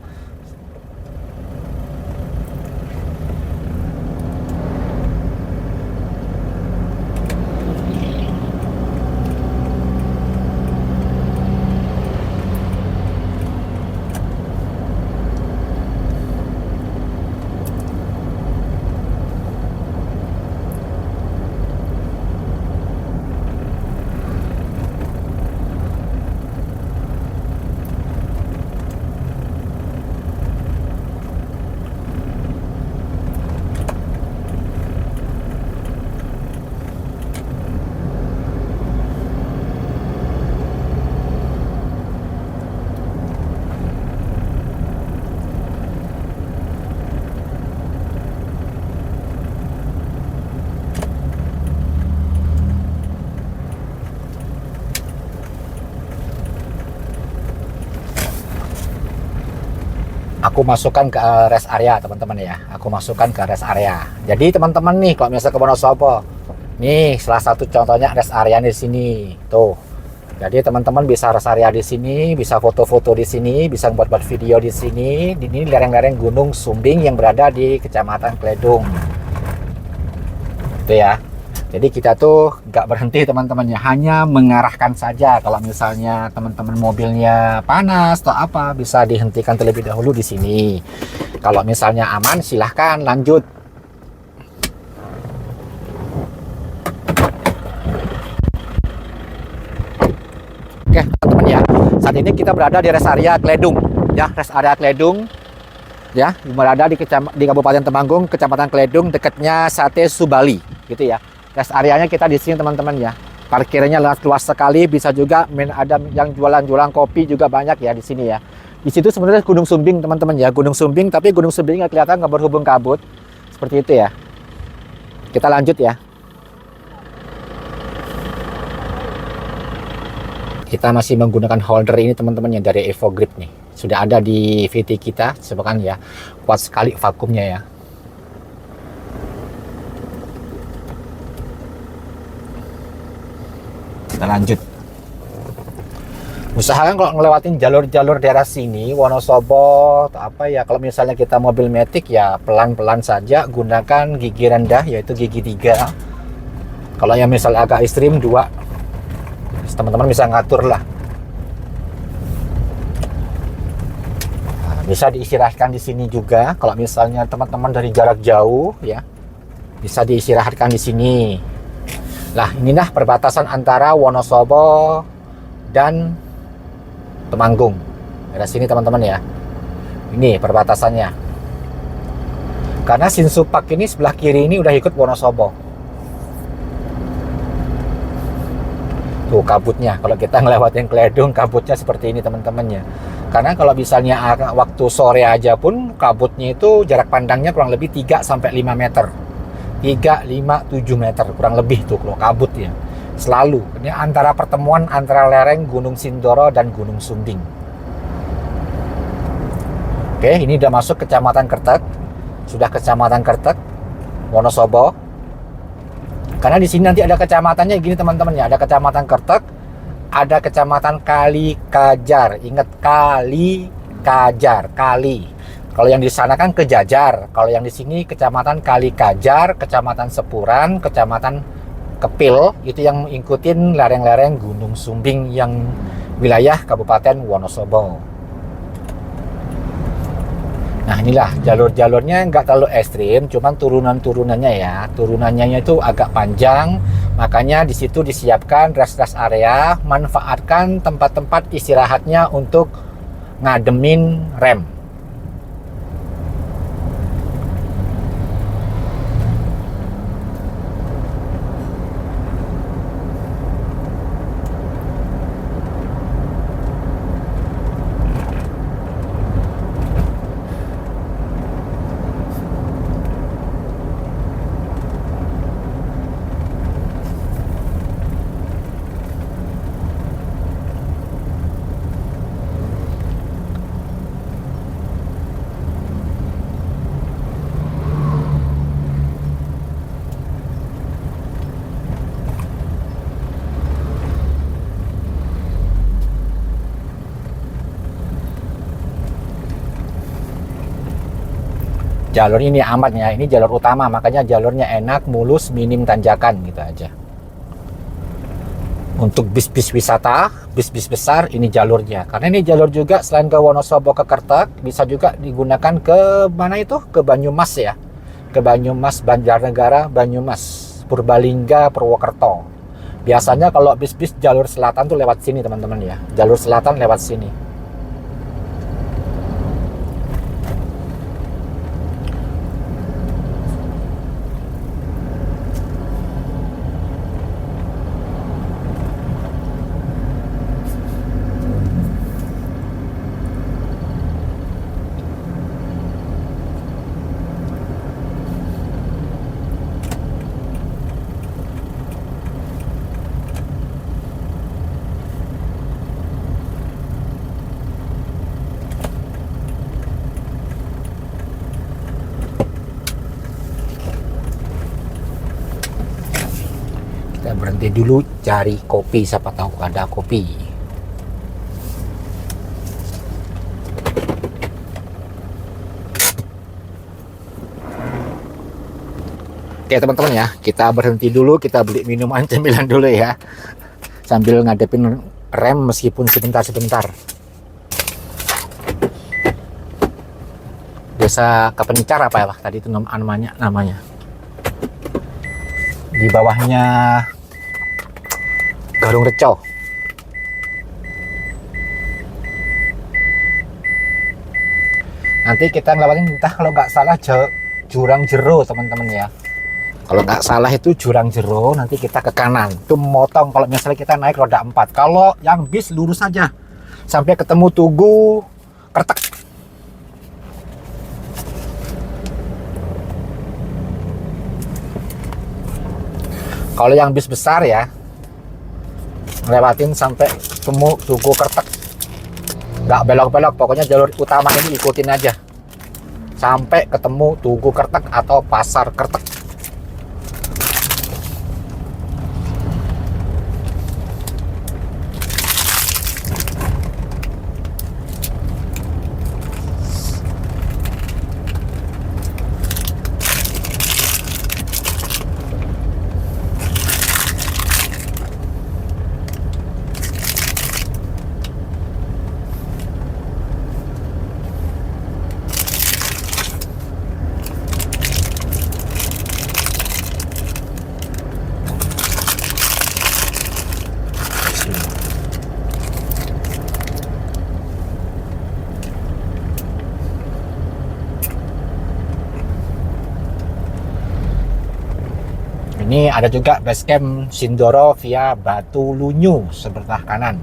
Aku masukkan ke rest area teman-teman ya. Aku masukkan ke rest area. Jadi teman-teman nih kalau misalnya ke Wonosobo, nih salah satu contohnya rest area di sini. Tuh. Jadi teman-teman bisa rest area di sini, bisa foto-foto di sini, bisa buat-buat video di sini. Ini lereng-lereng Gunung Sumbing yang berada di Kecamatan Kledung. Itu ya. Jadi kita tuh nggak berhenti teman-teman ya, hanya mengarahkan saja. Kalau misalnya teman-teman mobilnya panas atau apa, bisa dihentikan terlebih dahulu di sini. Kalau misalnya aman, silahkan lanjut. Oke teman-teman ya, saat ini kita berada di rest area Kledung. Ya, rest area Kledung. Ya, berada di Kabupaten Temanggung, Kecamatan Kledung, dekatnya Sate Subali, gitu ya. Rest areanya kita di sini teman-teman ya. Parkirnya luas sekali, bisa juga ada yang jualan-jualan kopi juga banyak ya di sini ya. Di situ sebenarnya Gunung Sumbing teman-teman ya, Gunung Sumbing, tapi Gunung Sumbing nggak kelihatan, nggak berhubung kabut. Seperti itu ya. Kita lanjut ya. Kita masih menggunakan holder ini teman-teman yang dari Evo Grip nih. Sudah ada di VT kita, sebenarnya ya. Kuat sekali vakumnya ya. Kita lanjut. Usahakan kalau ngelewatin jalur-jalur daerah sini, Wonosobo atau apa ya, kalau misalnya kita mobil matic ya pelan-pelan saja, gunakan gigi rendah yaitu gigi 3. Kalau yang misalnya agak ekstrim 2, teman-teman bisa ngatur lah. Nah, bisa diistirahatkan di sini juga. Kalau misalnya teman-teman dari jarak jauh ya, bisa diistirahatkan di sini. Nah, inilah perbatasan antara Wonosobo dan Temanggung. Dari sini teman-teman ya. Ini perbatasannya. Karena Sinsupak ini sebelah kiri ini udah ikut Wonosobo. Tuh kabutnya, kalau kita ngelewatin Kledung kabutnya seperti ini teman-temannya. Karena kalau misalnya waktu sore aja pun kabutnya itu jarak pandangnya kurang lebih 3 sampai 5 meter. 3, 5, 7 meter kurang lebih tuh kalau kabut ya. Selalu. Ini antara pertemuan antara lereng Gunung Sindoro dan Gunung Sumbing. Oke, ini udah masuk Kecamatan Kertek. Sudah Kecamatan Kertek, Wonosobo. Karena di sini nanti ada kecamatannya gini teman-teman ya. Ada Kecamatan Kertek, ada Kecamatan Kali Kajar. Ingat Kali Kajar, Kali. Kalau yang di sana kan Kejajar. Kalau yang di sini Kecamatan Kali Kajar, Kecamatan Sepuran, Kecamatan Kepil, itu yang ngikutin lereng-lereng Gunung Sumbing yang wilayah Kabupaten Wonosobo. Nah inilah jalur-jalurnya nggak terlalu ekstrim, cuman turunan-turunannya ya, turunannya itu agak panjang, makanya di situ disiapkan rest area, manfaatkan tempat-tempat istirahatnya untuk ngademin rem. Jalur ini aman ya, ini jalur utama, makanya jalurnya enak, mulus, minim tanjakan gitu aja. Untuk bis-bis wisata, bis-bis besar, ini jalurnya. Karena ini jalur juga selain ke Wonosobo ke Kertek, bisa juga digunakan ke mana itu? Ke Banyumas ya. Ke Banyumas, Banjarnegara, Banyumas, Purbalingga, Purwokerto. Biasanya kalau bis-bis jalur selatan tuh lewat sini teman-teman ya. Jalur selatan lewat sini. Kita berhenti dulu cari kopi, siapa tahu ada kopi. Oke teman-teman ya, kita berhenti dulu, kita beli minuman cemilan dulu ya, sambil ngadepin rem meskipun sebentar-sebentar. Desa Kepencar apa ya tadi itu namanya. Di bawahnya Garung Reco. Nanti kita ngelewatin entah kalau nggak salah Jurang Jero teman-teman ya. Kalau nggak salah itu Jurang Jero, nanti kita ke kanan. Itu memotong kalau misalnya kita naik roda 4. Kalau yang bis lurus saja sampai ketemu Tugu Kertek. Kalau yang bis besar ya, ngelewatin sampai ketemu Tugu Kertek. Nggak belok-belok, pokoknya jalur utama ini ikutin aja. Sampai ketemu Tugu Kertek atau Pasar Kertek. Ini ada juga base camp Sindoro via Batu Lunyu sebelah kanan.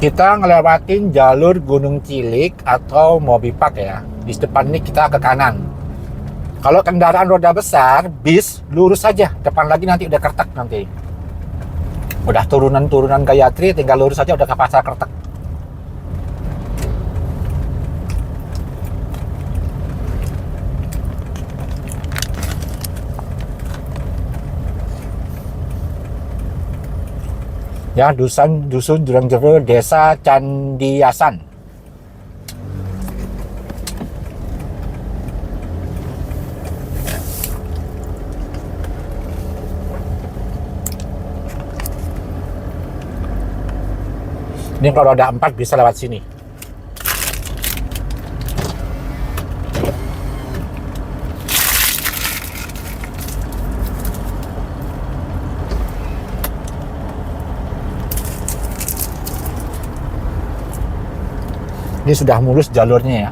Kita ngelewatin jalur Gunung Cilik atau Mobi Park ya. Di depan ini kita ke kanan. Kalau kendaraan roda besar, bis, lurus saja. Depan lagi nanti udah Kertek nanti. Udah turunan-turunan Gayatri, tinggal lurus saja udah ke Pasar Kertek. Ya, dusun Jurang Jero, Desa Candiasan. Ini kalau roda 4 bisa lewat sini. Ini sudah mulus jalurnya ya.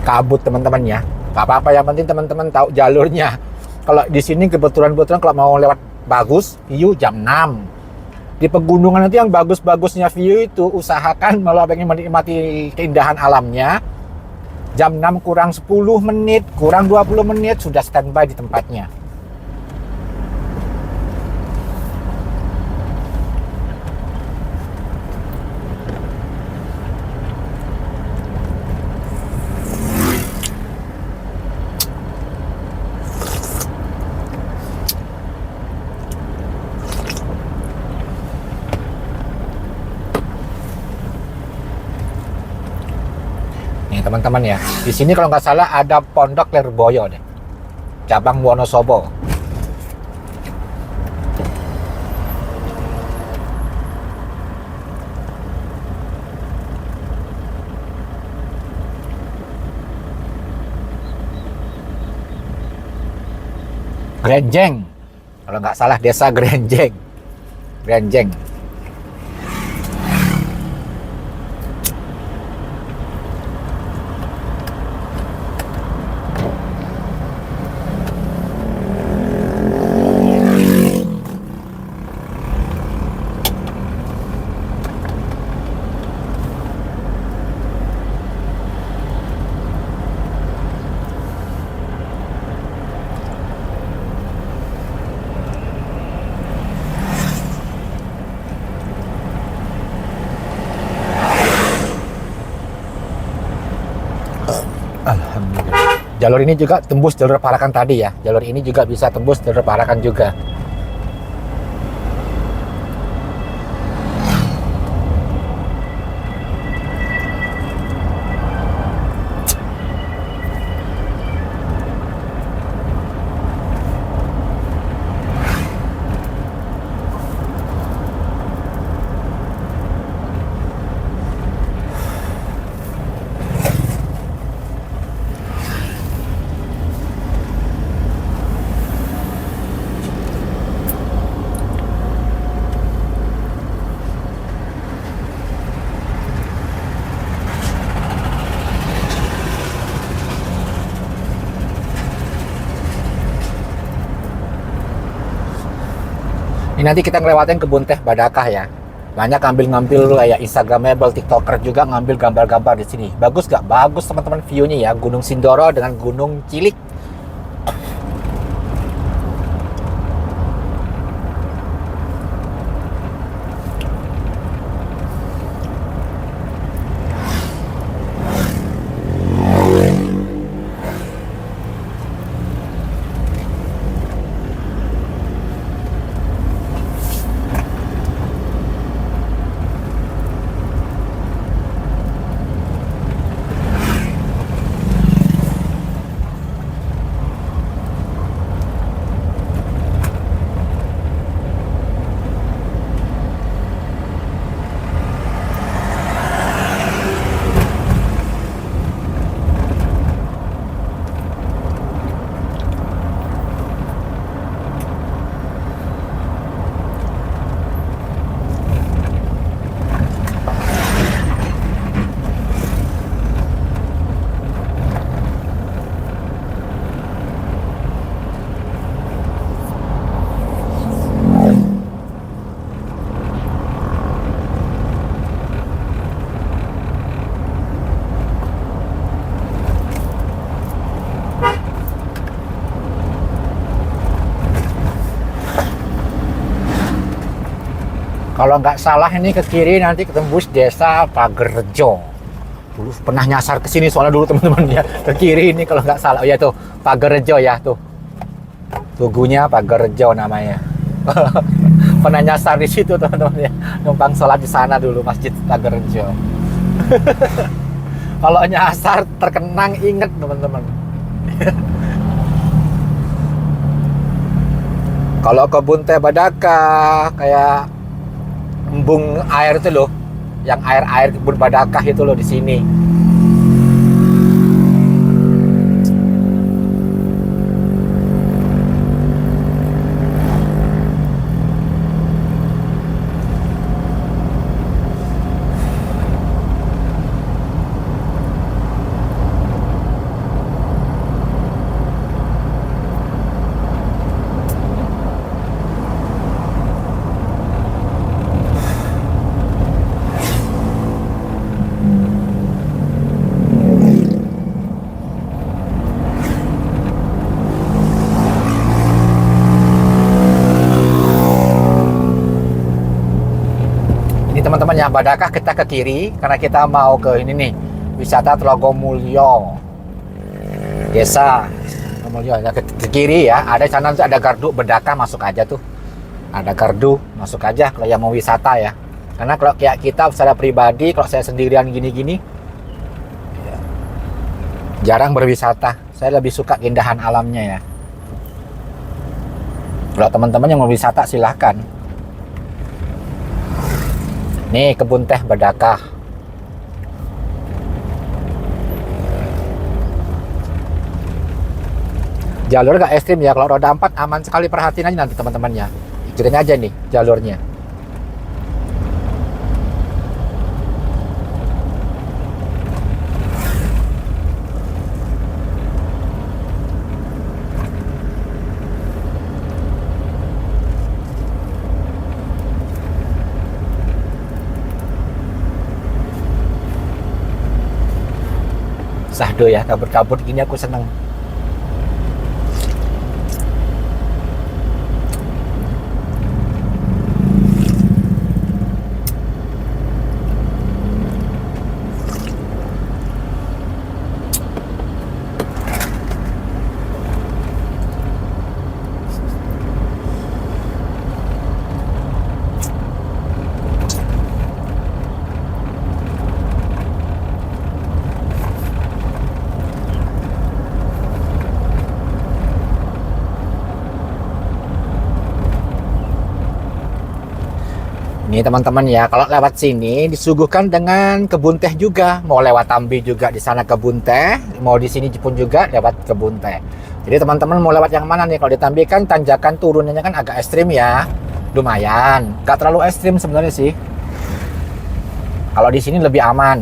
Kabut teman-teman ya, nggak apa-apa, yang penting teman-teman tahu jalurnya. Kalau di sini kebetulan kalau mau lewat bagus view jam 6 di pegunungan itu, yang bagus-bagusnya view itu usahakan kalau pengen menikmati keindahan alamnya jam 6 kurang 10 menit, kurang 20 menit sudah standby di tempatnya. Teman-teman ya, di sini kalau nggak salah ada Pondok Lirboyo deh, cabang Wonosobo. Grenjeng, kalau nggak salah desa Grenjeng. Alhamdulillah. Jalur ini juga tembus jalur Parakan tadi ya. Jalur ini juga bisa tembus jalur Parakan juga. Ini nanti kita ngelewatin kebun teh Badakah ya. Banyak ngambil-ngambil kayak Instagramable, TikToker juga ngambil gambar-gambar di sini. Bagus gak? Bagus teman-teman view-nya ya. Gunung Sindoro dengan Gunung Cilik. Kalau nggak salah ini ke kiri nanti ketembus desa Pagerrejo. Dulu pernah nyasar ke sini soalnya dulu teman-teman ya. Ke kiri ini kalau nggak salah. Oh ya tuh Pagerrejo ya tuh. Tugunya Pagerrejo namanya. Pernah nyasar di situ teman-teman ya. Numpang sholat di sana dulu Masjid Pagerrejo. Kalau nyasar terkenang inget teman-teman. Kalau kebun teh Badakah kayak embung air itu loh, yang air kebun Badakah itu loh di sini. Teman-teman ya, Badakah kita ke kiri karena kita mau ke ini nih, wisata Tlogomulyo, desa Tlogomulyo ya, ke kiri ya. Ada sana tuh ada gardu Badakah, masuk aja tuh, ada gardu masuk aja kalau yang mau wisata ya. Karena kalau kayak kita secara pribadi, kalau saya sendirian gini-gini jarang berwisata. Saya lebih suka keindahan alamnya ya. Kalau teman-teman yang mau wisata silahkan. Nih kebun teh Badakah. Jalur gak ekstrim ya. Kalau roda 4 aman sekali, perhatiin aja nanti teman-teman ya. Ikutin aja nih jalurnya. Sahdo ya, kabut-kabut gini aku seneng. Ini teman-teman ya, kalau lewat sini disuguhkan dengan kebun teh juga. Mau lewat Tambi juga di sana kebun teh, mau di sini pun juga lewat kebun teh. Jadi teman-teman mau lewat yang mana nih? Kalau di Tambi kan tanjakan turunannya kan agak ekstrim ya. Lumayan, gak terlalu ekstrim sebenarnya sih. Kalau di sini lebih aman.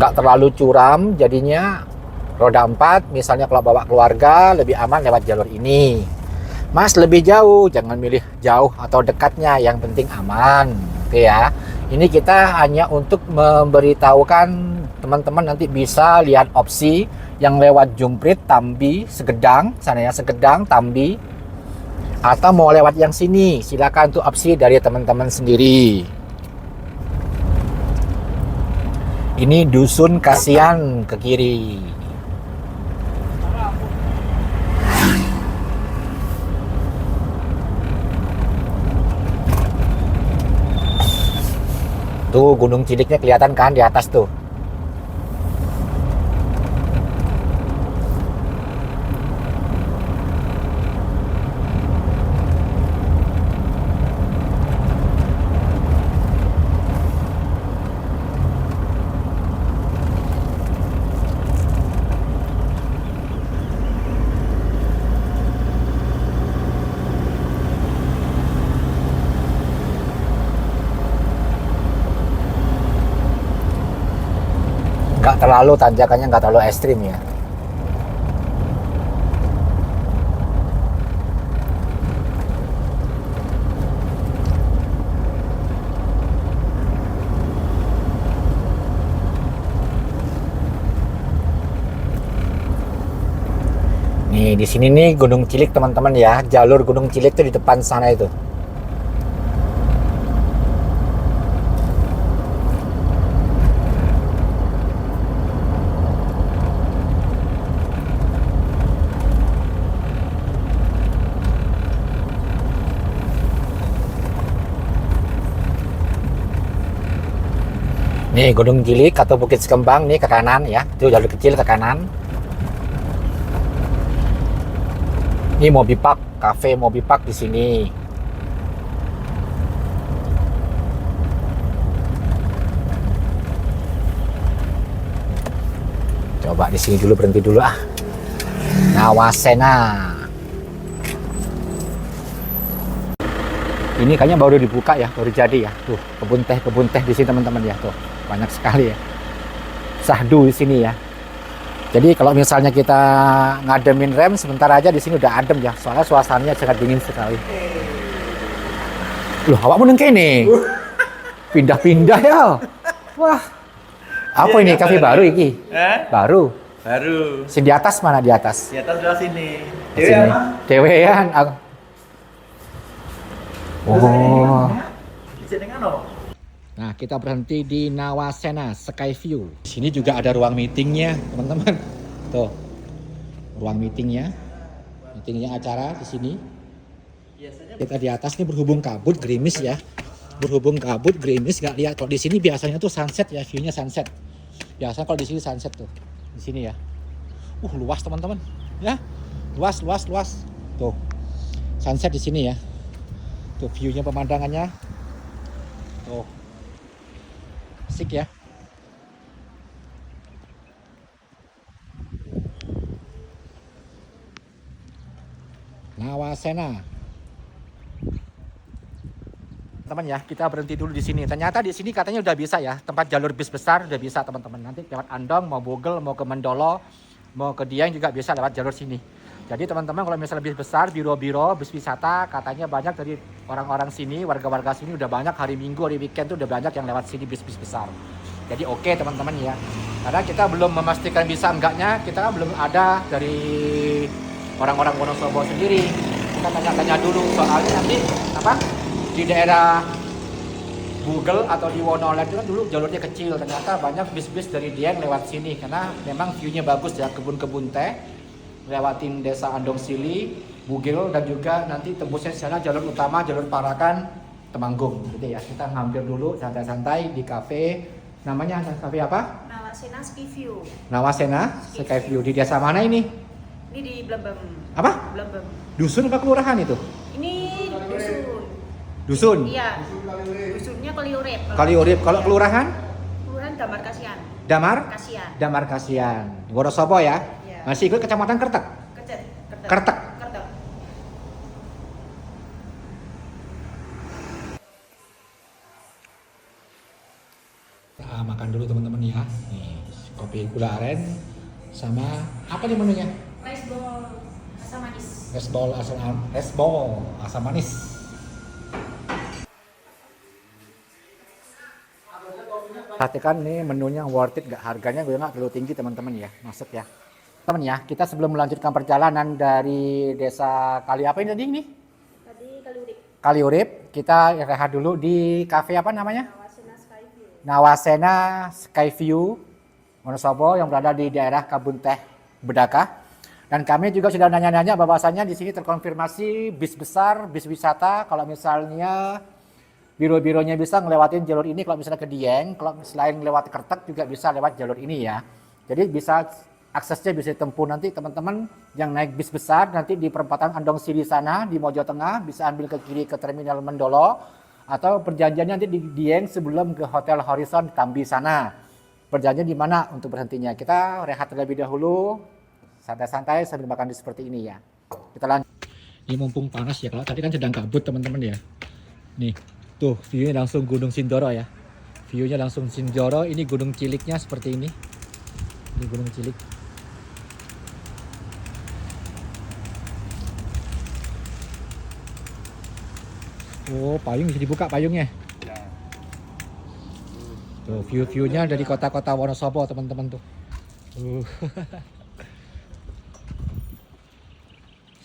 Gak terlalu curam, jadinya roda 4 misalnya kalau bawa keluarga lebih aman lewat jalur ini. Mas lebih jauh, jangan milih jauh atau dekatnya, yang penting aman. Oke ya. Ini kita hanya untuk memberitahukan teman-teman nanti bisa lihat opsi yang lewat Jumprit, Tambi, Segedang, sana ya Segedang, Tambi. Atau mau lewat yang sini, silakan tuh opsi dari teman-teman sendiri. Ini Dusun Kasihan ke kiri. Tuh Gunung Ciliknya kelihatan kan di atas tuh. Nggak terlalu tanjakannya, nggak terlalu ekstrim ya. Nih di sini nih Gunung Cilik teman-teman ya, jalur Gunung Cilik tuh di depan sana itu. Nih Gunung Cilik atau Bukit Sekembang nih ke kanan ya, itu jalur kecil ke kanan. Ini Moby Park, cafe Moby Park di sini. Coba di sini dulu, berhenti dulu ah. Nawasena. Ini kayaknya baru dibuka ya, baru jadi ya. Tuh, kebun teh di sini teman-teman ya, tuh. Banyak sekali ya. Sahdu di sini ya. Jadi kalau misalnya kita ngademin rem sebentar aja di sini udah adem ya. Soalnya suasananya sangat dingin sekali. Loh, awakmu neng kene. Pindah-pindah ya. Wah. Apa ini kafe baru iki? Baru. Baru. Si di atas mana di atas? Di atas sebelah sini. Di sini. Dewean. Oh. Di sini kan no? Nah, kita berhenti di Nawasena Sky View. Di sini juga ada ruang meetingnya, teman-teman. Tuh, ruang meetingnya, acara di sini. Kita di atas nih berhubung kabut gerimis ya, nggak lihat. Kalau di sini biasanya tuh sunset ya, viewnya sunset. Biasa kalau di sini sunset tuh, di sini ya. Luas teman-teman, ya, luas. Tuh, sunset di sini ya. Tuh viewnya, pemandangannya. Tuh. Asik ya. Nawasena. Teman ya, kita berhenti dulu di sini. Ternyata di sini katanya udah bisa ya, tempat jalur bis besar udah bisa teman-teman. Nanti lewat Andong, mau Bogel, mau ke Mendolo, mau ke Dieng juga bisa lewat jalur sini. Jadi teman-teman kalau misalnya bis besar, biro-biro, bis wisata, katanya banyak dari orang-orang sini, warga-warga sini udah banyak hari Minggu, hari weekend tuh udah banyak yang lewat sini bis-bis besar. Jadi oke teman-teman ya. Karena kita belum memastikan bisa enggaknya, kita kan belum ada dari orang-orang Wonosobo sendiri. Kita tanya-tanya dulu soalnya nanti apa di daerah Google atau di Wonolet itu kan dulu jalurnya kecil. Ternyata banyak bis-bis dari Dieng lewat sini karena memang view-nya bagus ya, kebun-kebun teh. Lewatin desa Andong Sili, Bugil, dan juga nanti tembusnya sana jalur utama, jalur Parakan, Temanggung gitu ya. Kita ngampir dulu santai-santai di kafe, namanya kafe apa? Nawasena Sky View. Nawasena Sky View. Di desa mana ini? Ini di Blembem. Apa? Blembem. Dusun apa kelurahan itu? Ini dusun. Dusun? Iya. Dusunnya Kaliurip. Kaliurip. Kalau kelurahan? Kelurahan Damar Kasihan. Damar? Kasihan. Damar Kasihan. Wonosobo ya? Iya. Masih ikut kecamatan Kertek? Kertek. Kertek. Kertek. Kita makan dulu teman-teman ya. Nih, kopi gula aren sama apa nih menunya? Rice ball. asam manis. Es bol asam manis. Perhatikan nih menunya worth it nggak, harganya gue nggak terlalu tinggi teman-teman ya, masuk ya. Teman ya, kita sebelum melanjutkan perjalanan dari desa Kali apa ini tadi nih? Tadi Kaliurip. Kaliurip, kita rehat dulu di kafe apa namanya? Nawasena Skyview. Nawasena Skyview Wonosobo yang berada di daerah Kebun Teh Bedaka. Dan kami juga sudah nanya-nanya bahwasannya di sini terkonfirmasi bis besar, bis wisata. Kalau misalnya biro-bironya bisa ngelewatin jalur ini, kalau misalnya ke Dieng, kalau selain lewat Kertek juga bisa lewat jalur ini ya. Jadi bisa aksesnya bisa ditempuh nanti teman-teman yang naik bis besar nanti di perempatan Andong Siri sana di Mojo Tengah bisa ambil ke kiri ke Terminal Mendolo atau perjanjiannya nanti di Dieng sebelum ke Hotel Horizon Tambi sana. Perjanjian di mana untuk berhentinya? Kita rehat terlebih dahulu, santai-santai sambil makan di seperti ini ya. Kita lanjut. Ini mumpung panas ya, kalau tadi kan sedang kabut teman-teman ya. Nih, tuh view-nya langsung Gunung Sindoro ya. View-nya langsung Sindoro, ini gunung ciliknya seperti ini. Ini gunung cilik. Oh, payung bisa dibuka payungnya. Tuh, view-nya dari kota-kota Wonosobo teman-teman tuh.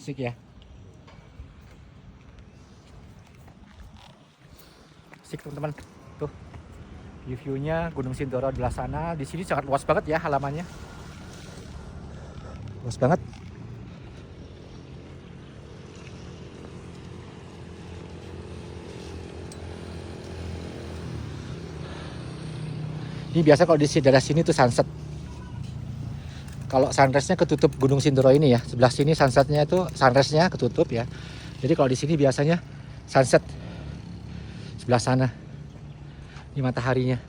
Asik ya. Asik teman-teman. Tuh. View-nya Gunung Sindoro di sana. Di sini sangat luas banget ya halamannya. Luas banget. Ini biasa kalau di daerah sini tuh sunset. Kalau sunrise-nya ketutup Gunung Sindoro ini ya. Sebelah sini sunset-nya itu sunrise-nya ketutup ya. Jadi kalau di sini biasanya sunset sebelah sana. Ini mataharinya.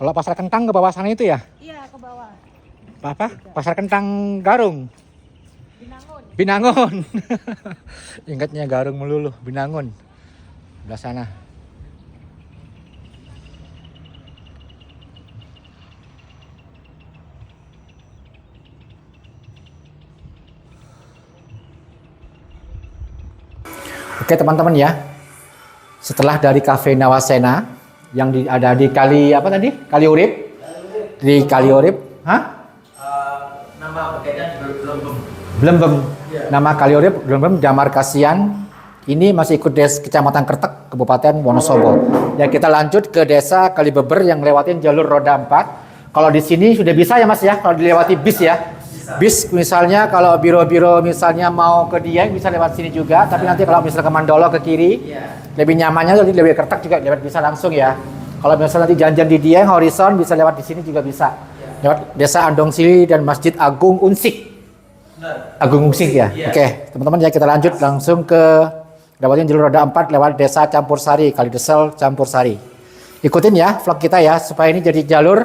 Kalau pasar kentang ke bawah sana itu ya? Iya, ke bawah. Apa? Pasar kentang Garung. Binangun. Binangun. Ingatnya Garung melulu, Binangun. Sebelah sana. Oke teman-teman ya. Setelah dari Cafe Nawasena yang ada di Kali apa tadi? Kaliurip. Di Kaliurip, hah? Nama pakainya Blembem. Blembem. Iya. Nama Kaliurip Blembem Damarkasian. Ini masih ikut Kecamatan Kertek, Kabupaten Wonosobo. Ya kita lanjut ke desa Kalibeber yang lewatin jalur roda 4. Kalau di sini sudah bisa ya Mas ya, kalau dilewati bis ya. Bisa. Bis misalnya kalau biro-biro misalnya mau ke Dieng bisa lewat sini juga. Tapi nanti kalau misalnya ke Mandolo ke kiri, Iya. lebih nyamannya lebih Kertek juga lewat bisa langsung ya. Kalau misalnya nanti janjian di Dieng Horizon bisa lewat di sini juga bisa. Lewat Desa Andong Sili dan Masjid Agung Unsik. Benar. Agung Unsik ya. Iya. Oke, teman-teman ya kita lanjut langsung ke dapatin jalur roda 4 lewat Desa Campur Sari, Kalidesel Campur Sari. Ikutin ya vlog kita ya supaya ini jadi jalur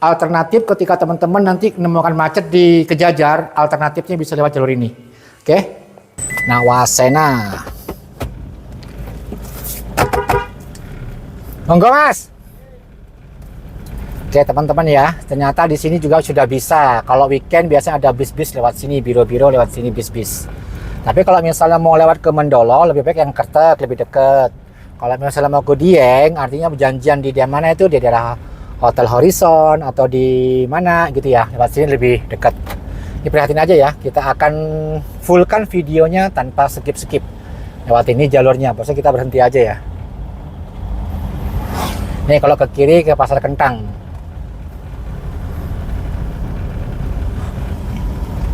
alternatif ketika teman-teman nanti menemukan macet di Kejajar, alternatifnya bisa lewat jalur ini. Oke. Nawasena. Monggo Mas. Oke teman-teman ya, ternyata di sini juga sudah bisa. Kalau weekend biasanya ada bis-bis lewat sini, biro-biro lewat sini bis-bis. Tapi kalau misalnya mau lewat ke Mendolo, lebih baik yang Kertek, lebih dekat. Kalau misalnya mau ke Dieng, artinya perjanjian di mana itu di daerah Hotel Horizon atau di mana gitu ya, lewat sini lebih dekat. Ini perhatiin aja ya, kita akan fullkan videonya tanpa skip-skip. Lewat ini jalurnya, maksudnya kita berhenti aja ya. Nih kalau ke kiri ke Pasar Kentang.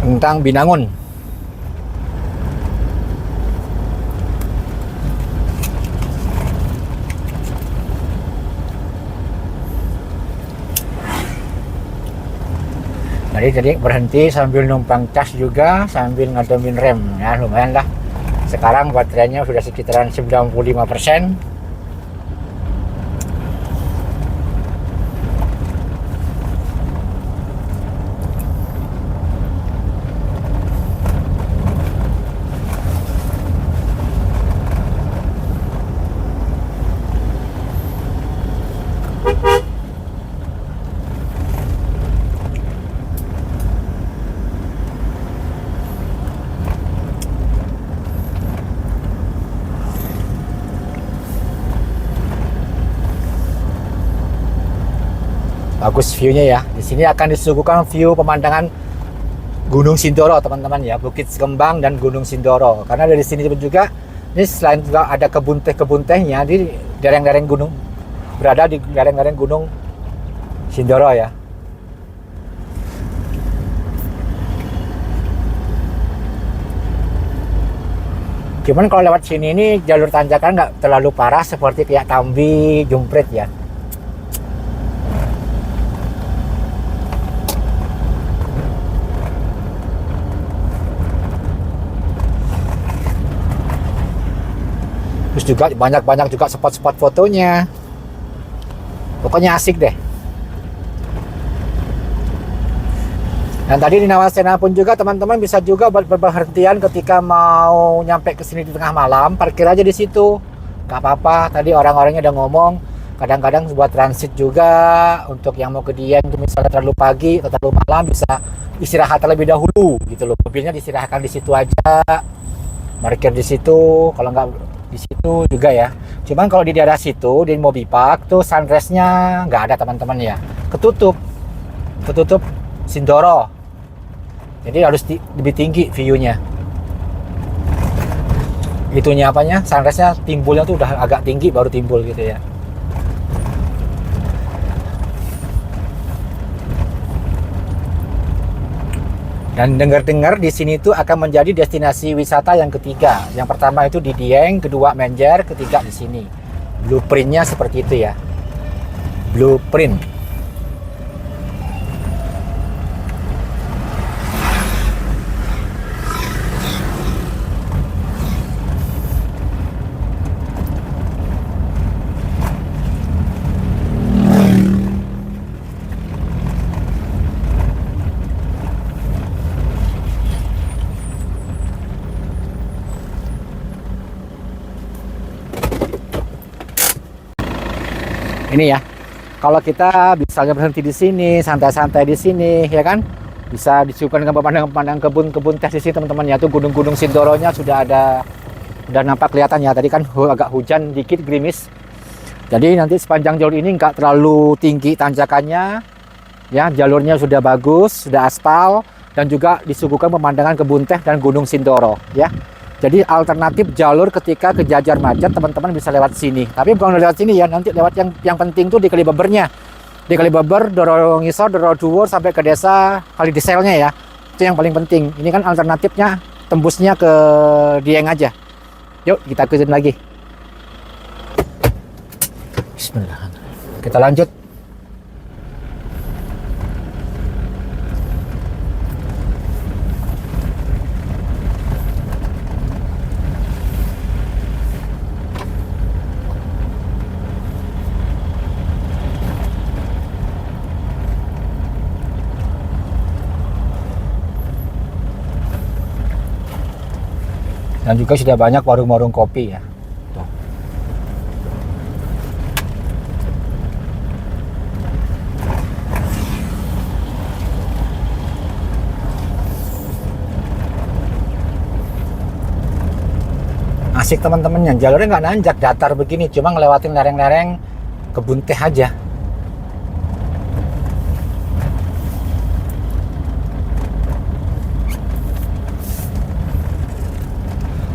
Kentang Binangun. Jadi berhenti sambil numpang cas juga sambil ngademin rem ya, lumayan lah. Sekarang baterainya sudah sekitaran 95%. Bagus view-nya ya. Di sini akan disuguhkan view pemandangan Gunung Sindoro teman-teman ya, Bukit Kembang dan Gunung Sindoro. Karena dari sini juga ini selain juga ada kebun tehnya di lereng-lereng gunung, berada di lereng-lereng Gunung Sindoro ya. Cuman kalau lewat sini ini jalur tanjakan nggak terlalu parah seperti kayak Tambi, Jumprit ya. Terus juga banyak juga spot-spot fotonya. Pokoknya asik deh. Dan tadi di Nawasena pun juga teman-teman bisa juga buat berperhentian ketika mau nyampe ke sini di tengah malam, parkir aja di situ. Gak apa-apa. Tadi orang-orangnya udah ngomong, kadang-kadang buat transit juga untuk yang mau ke Dieng itu misalnya terlalu pagi atau terlalu malam bisa istirahat terlebih dahulu gitu loh. Mobilnya disirahkan di situ aja. Parkir di situ, kalau nggak di situ juga ya. Cuman kalau di daerah situ di Mobi Park tuh sunrise-nya nggak ada teman-teman ya. Ketutup Sindoro. Jadi harus lebih tinggi view-nya. Itunya apanya? Sunrise-nya timbulnya tuh udah agak tinggi baru timbul gitu ya. Dan dengar-dengar di sini tuh akan menjadi destinasi wisata yang ketiga. Yang pertama itu di Dieng, kedua Menjer, ketiga di sini. Blueprint-nya seperti itu ya. Blueprint. Ini ya, kalau kita misalnya berhenti di sini, santai-santai di sini, ya kan, bisa disuguhkan dengan pemandangan kebun-kebun teh di sini teman-teman ya. Tuh gunung-gunung Sindoronya sudah nampak kelihatan ya. Tadi kan agak hujan dikit, gerimis. Jadi nanti sepanjang jalur ini nggak terlalu tinggi tanjakannya, ya. Jalurnya sudah bagus, sudah aspal, dan juga disuguhkan pemandangan kebun teh dan Gunung Sindoro, ya. Jadi alternatif jalur ketika kejajar macet teman-teman bisa lewat sini. Tapi bukan lewat sini ya, nanti lewat yang penting tuh di Kalibebernya. Di Kalibeber, Doro Ngisor, Doro Dhuwur sampai ke desa Kalideselnya ya. Itu yang paling penting. Ini kan alternatifnya tembusnya ke Dieng aja. Yuk kita ikutin lagi. Bismillahirrahmanirrahim. Kita lanjut. Dan juga sudah banyak warung-warung kopi ya. Tuh. Asik teman-temannya, jalurnya nggak nanjak, datar begini, cuma ngelewatin lereng-lereng kebun teh aja.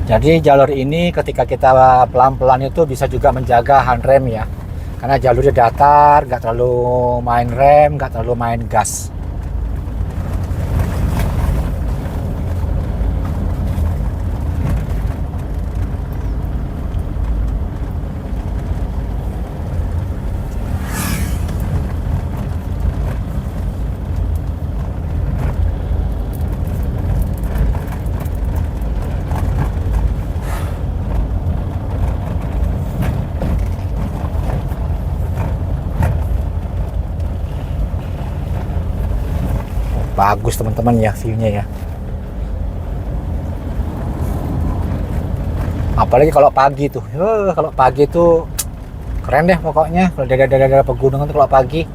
Jadi jalur ini ketika kita pelan-pelan itu bisa juga menjaga handrem ya. Karena jalurnya datar, nggak terlalu main rem, nggak terlalu main gas. Bagus teman-teman ya view-nya ya. Apalagi kalau pagi tuh. Kalau pagi tuh keren deh pokoknya. Kalau daerah-daerah pegunungan tuh kalau pagi.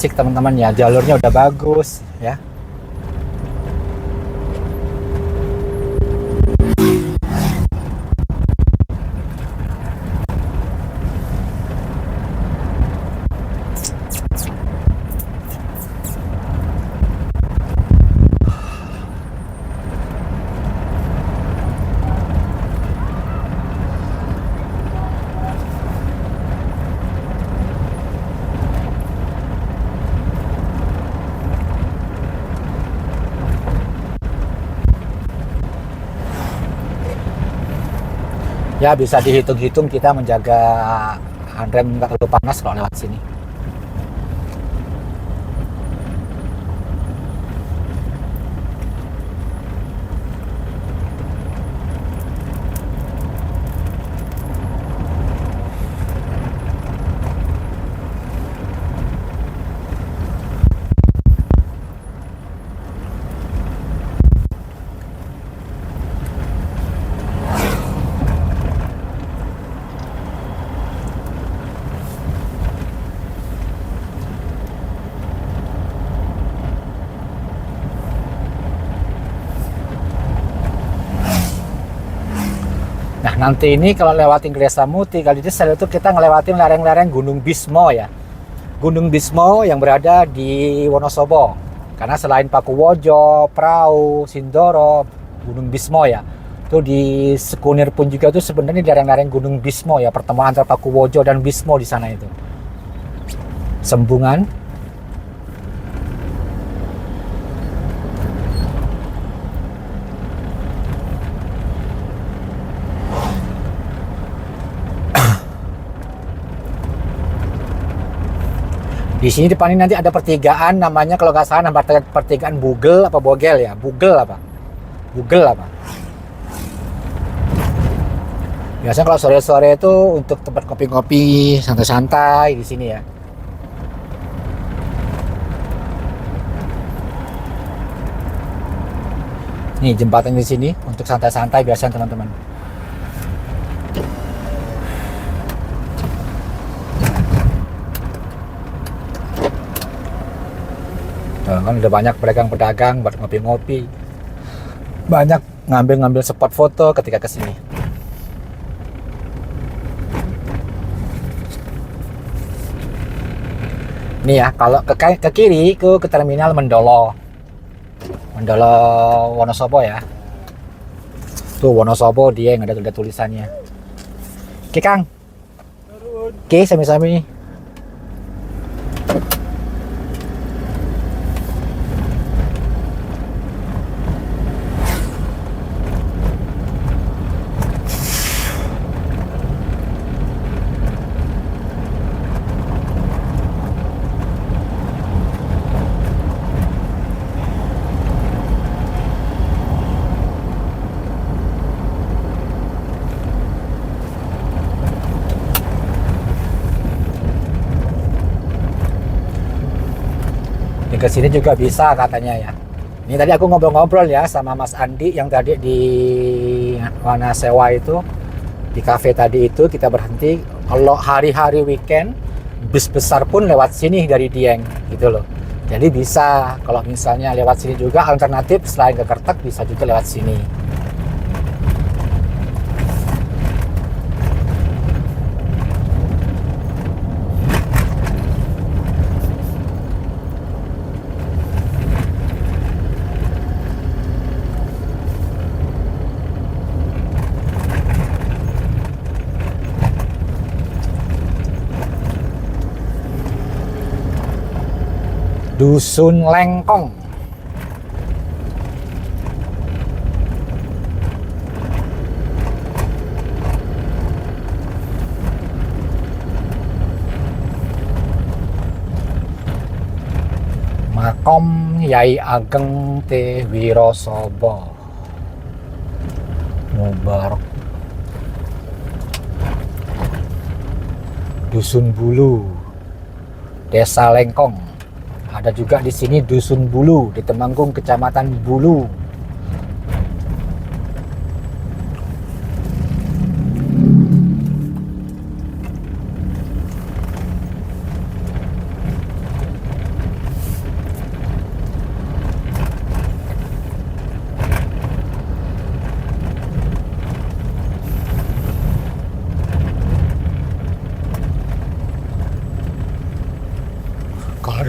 asik teman-teman ya, jalurnya udah bagus ya. Ya bisa dihitung-hitung kita menjaga handrem nggak terlalu panas kalau lewat sini. Nah nanti ini kalau lewatin Desa Muti kali Desel itu kita ngelewatin lereng-lereng Gunung Bismo ya. Gunung Bismo yang berada di Wonosobo. Karena selain Pakuwojo, Prau, Sindoro, Gunung Bismo ya. Itu di Sekunir pun juga itu sebenarnya lereng-lereng Gunung Bismo ya. Pertemuan antara Pakuwojo dan Bismo di sana itu. Sembungan. Di sini depan ini nanti ada pertigaan namanya kalau nggak salah nama pertigaan Bugel apa Bogel ya, Bugel apa, Bugel apa. Biasanya kalau sore-sore itu untuk tempat kopi-kopi, santai-santai di sini ya. Nih jembatan di sini untuk santai-santai biasanya teman-teman. Kan udah banyak pedagang-pedagang buat ngopi-ngopi, banyak ngambil-ngambil spot foto ketika kesini. Nih ya, kalau ke kiri ke terminal Mendolo Wonosobo ya. Tuh Wonosobo dia yang ada tulisannya. Oke Kang, oke sami-sami. Ke sini juga bisa katanya ya. Ini tadi aku ngobrol-ngobrol ya sama Mas Andi yang tadi di mana sewa itu, di kafe tadi itu kita berhenti. Kalau hari-hari weekend bus besar pun lewat sini dari Dieng gitu loh. Jadi bisa kalau misalnya lewat sini juga alternatif selain ke Kertek bisa juga lewat sini. Dusun Lengkong. Makom Yai Ageng T. Wirosobo Mubarok. Dusun Bulu, Desa Lengkong. Ada juga di sini Dusun Bulu di Temanggung, Kecamatan Bulu.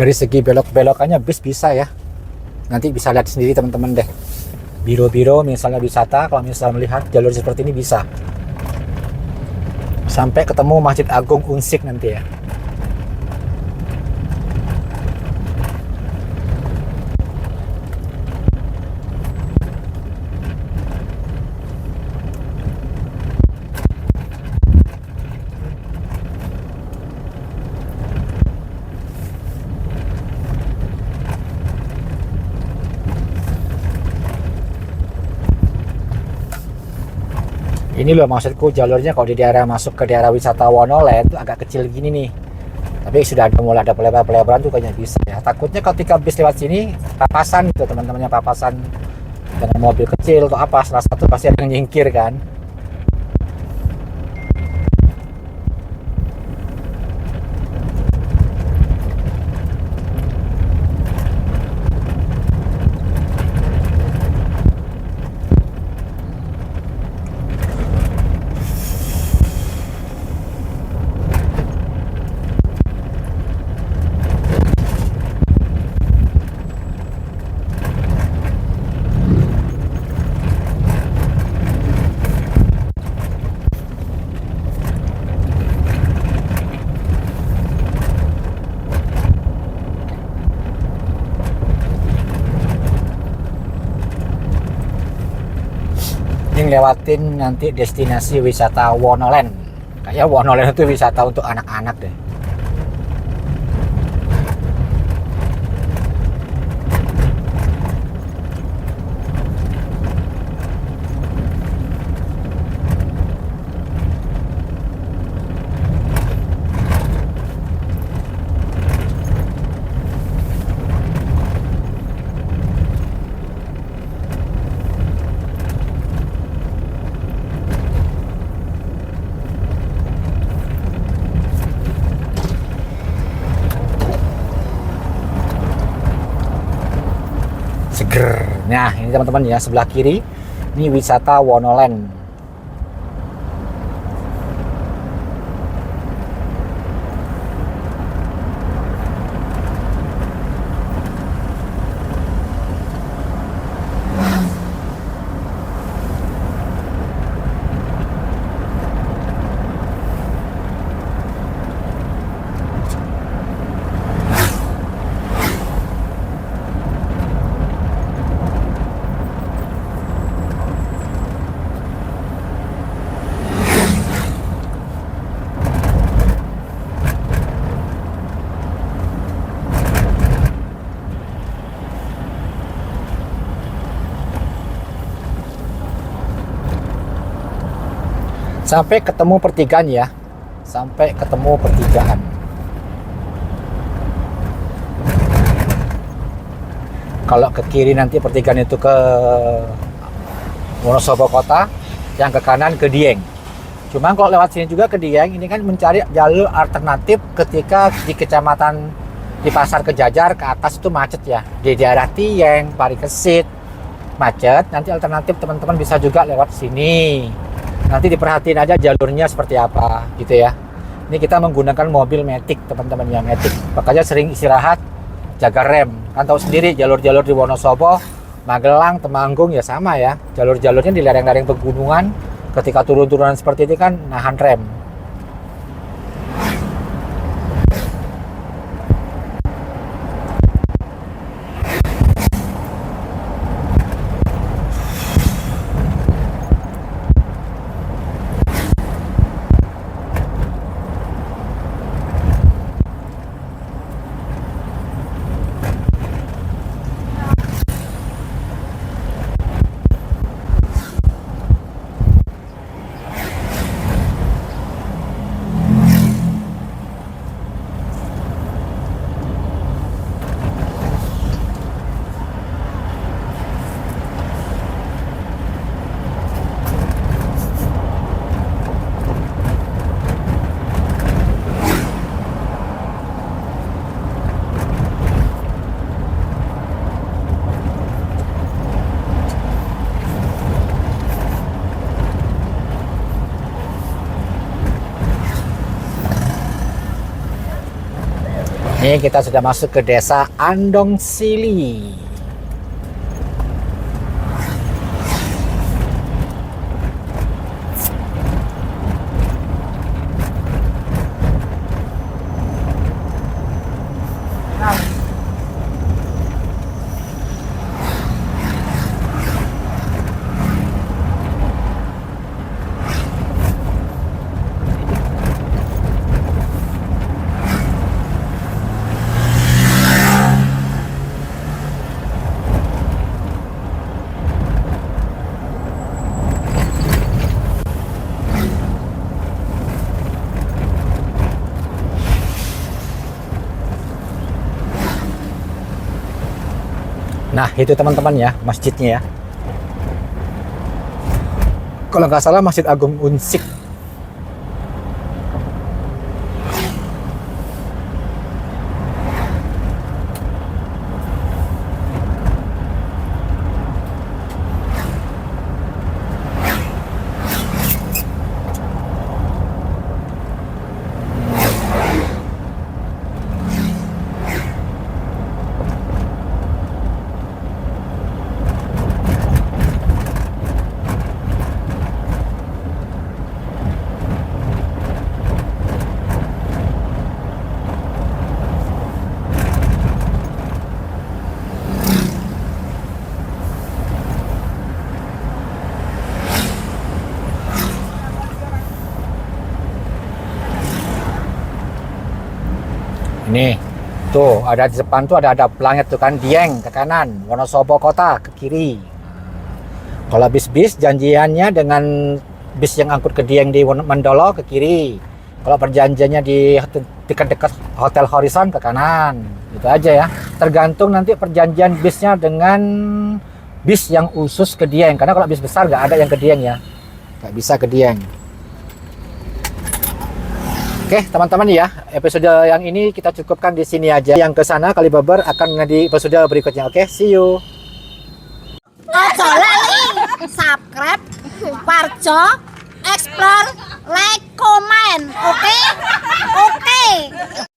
Dari segi belok-belokannya bis bisa ya. Nanti bisa lihat sendiri teman-teman deh. Biro-biro misalnya wisata, kalau misalnya melihat jalur seperti ini bisa. Sampai ketemu Masjid Agung Unsik nanti ya. Ini loh maksudku, jalurnya kalau di daerah masuk ke daerah wisata Wonoland itu agak kecil gini nih. Tapi sudah mulai ada pelebar-pelebaran tuh kayaknya bisa ya. Takutnya ketika bis lewat sini papasan gitu teman-temannya, papasan dengan mobil kecil atau apa, salah satu pasti ada yang nyingkir kan. Ini lewatin nanti destinasi wisata Wonoland. Kayak Wonoland itu wisata untuk anak-anak deh. Seger. Nah, ini teman-teman ya, sebelah kiri ini wisata Wonoland. Sampai ketemu pertigaan ya. Sampai ketemu pertigaan. Kalau ke kiri nanti pertigaan itu ke Wonosobo kota, yang ke kanan ke Dieng. Cuma kalau lewat sini juga ke Dieng, ini kan mencari jalur alternatif ketika di kecamatan di Pasar Kejajar ke atas itu macet ya. Di daerah Dieng, Parikesit macet. Nanti alternatif teman-teman bisa juga lewat sini. Nanti diperhatiin aja jalurnya seperti apa gitu ya. Ini kita menggunakan mobil Matic teman-teman ya, Matic. Makanya sering istirahat, jaga rem. Kan tahu sendiri jalur-jalur di Wonosobo, Magelang, Temanggung ya sama ya. Jalur-jalurnya di lereng-lereng pegunungan, ketika turun-turunan seperti ini kan nahan rem. Ini kita sudah masuk ke desa Andong Sili. Nah, itu teman-teman ya, masjidnya ya. Kalau nggak salah Masjid Agung Unsik. Ini tuh ada di depan tuh ada planet tuh kan, Dieng ke kanan, Wonosobo kota ke kiri. Kalau bis-bis janjiannya dengan bis yang angkut ke Dieng di Mandolo ke kiri. Kalau perjanjiannya di dekat-dekat Hotel Horizon ke kanan. Itu aja ya. Tergantung nanti perjanjian bisnya dengan bis yang khusus ke Dieng. Karena kalau bis besar nggak ada yang ke Dieng ya. Nggak bisa ke Dieng. Oke teman-teman ya, episode yang ini kita cukupkan di sini aja. Yang ke sana Kalibaber akan di episode berikutnya. Oke, see you. Ojo lali subscribe Warjo Explore, like, komen. Oke? Oke.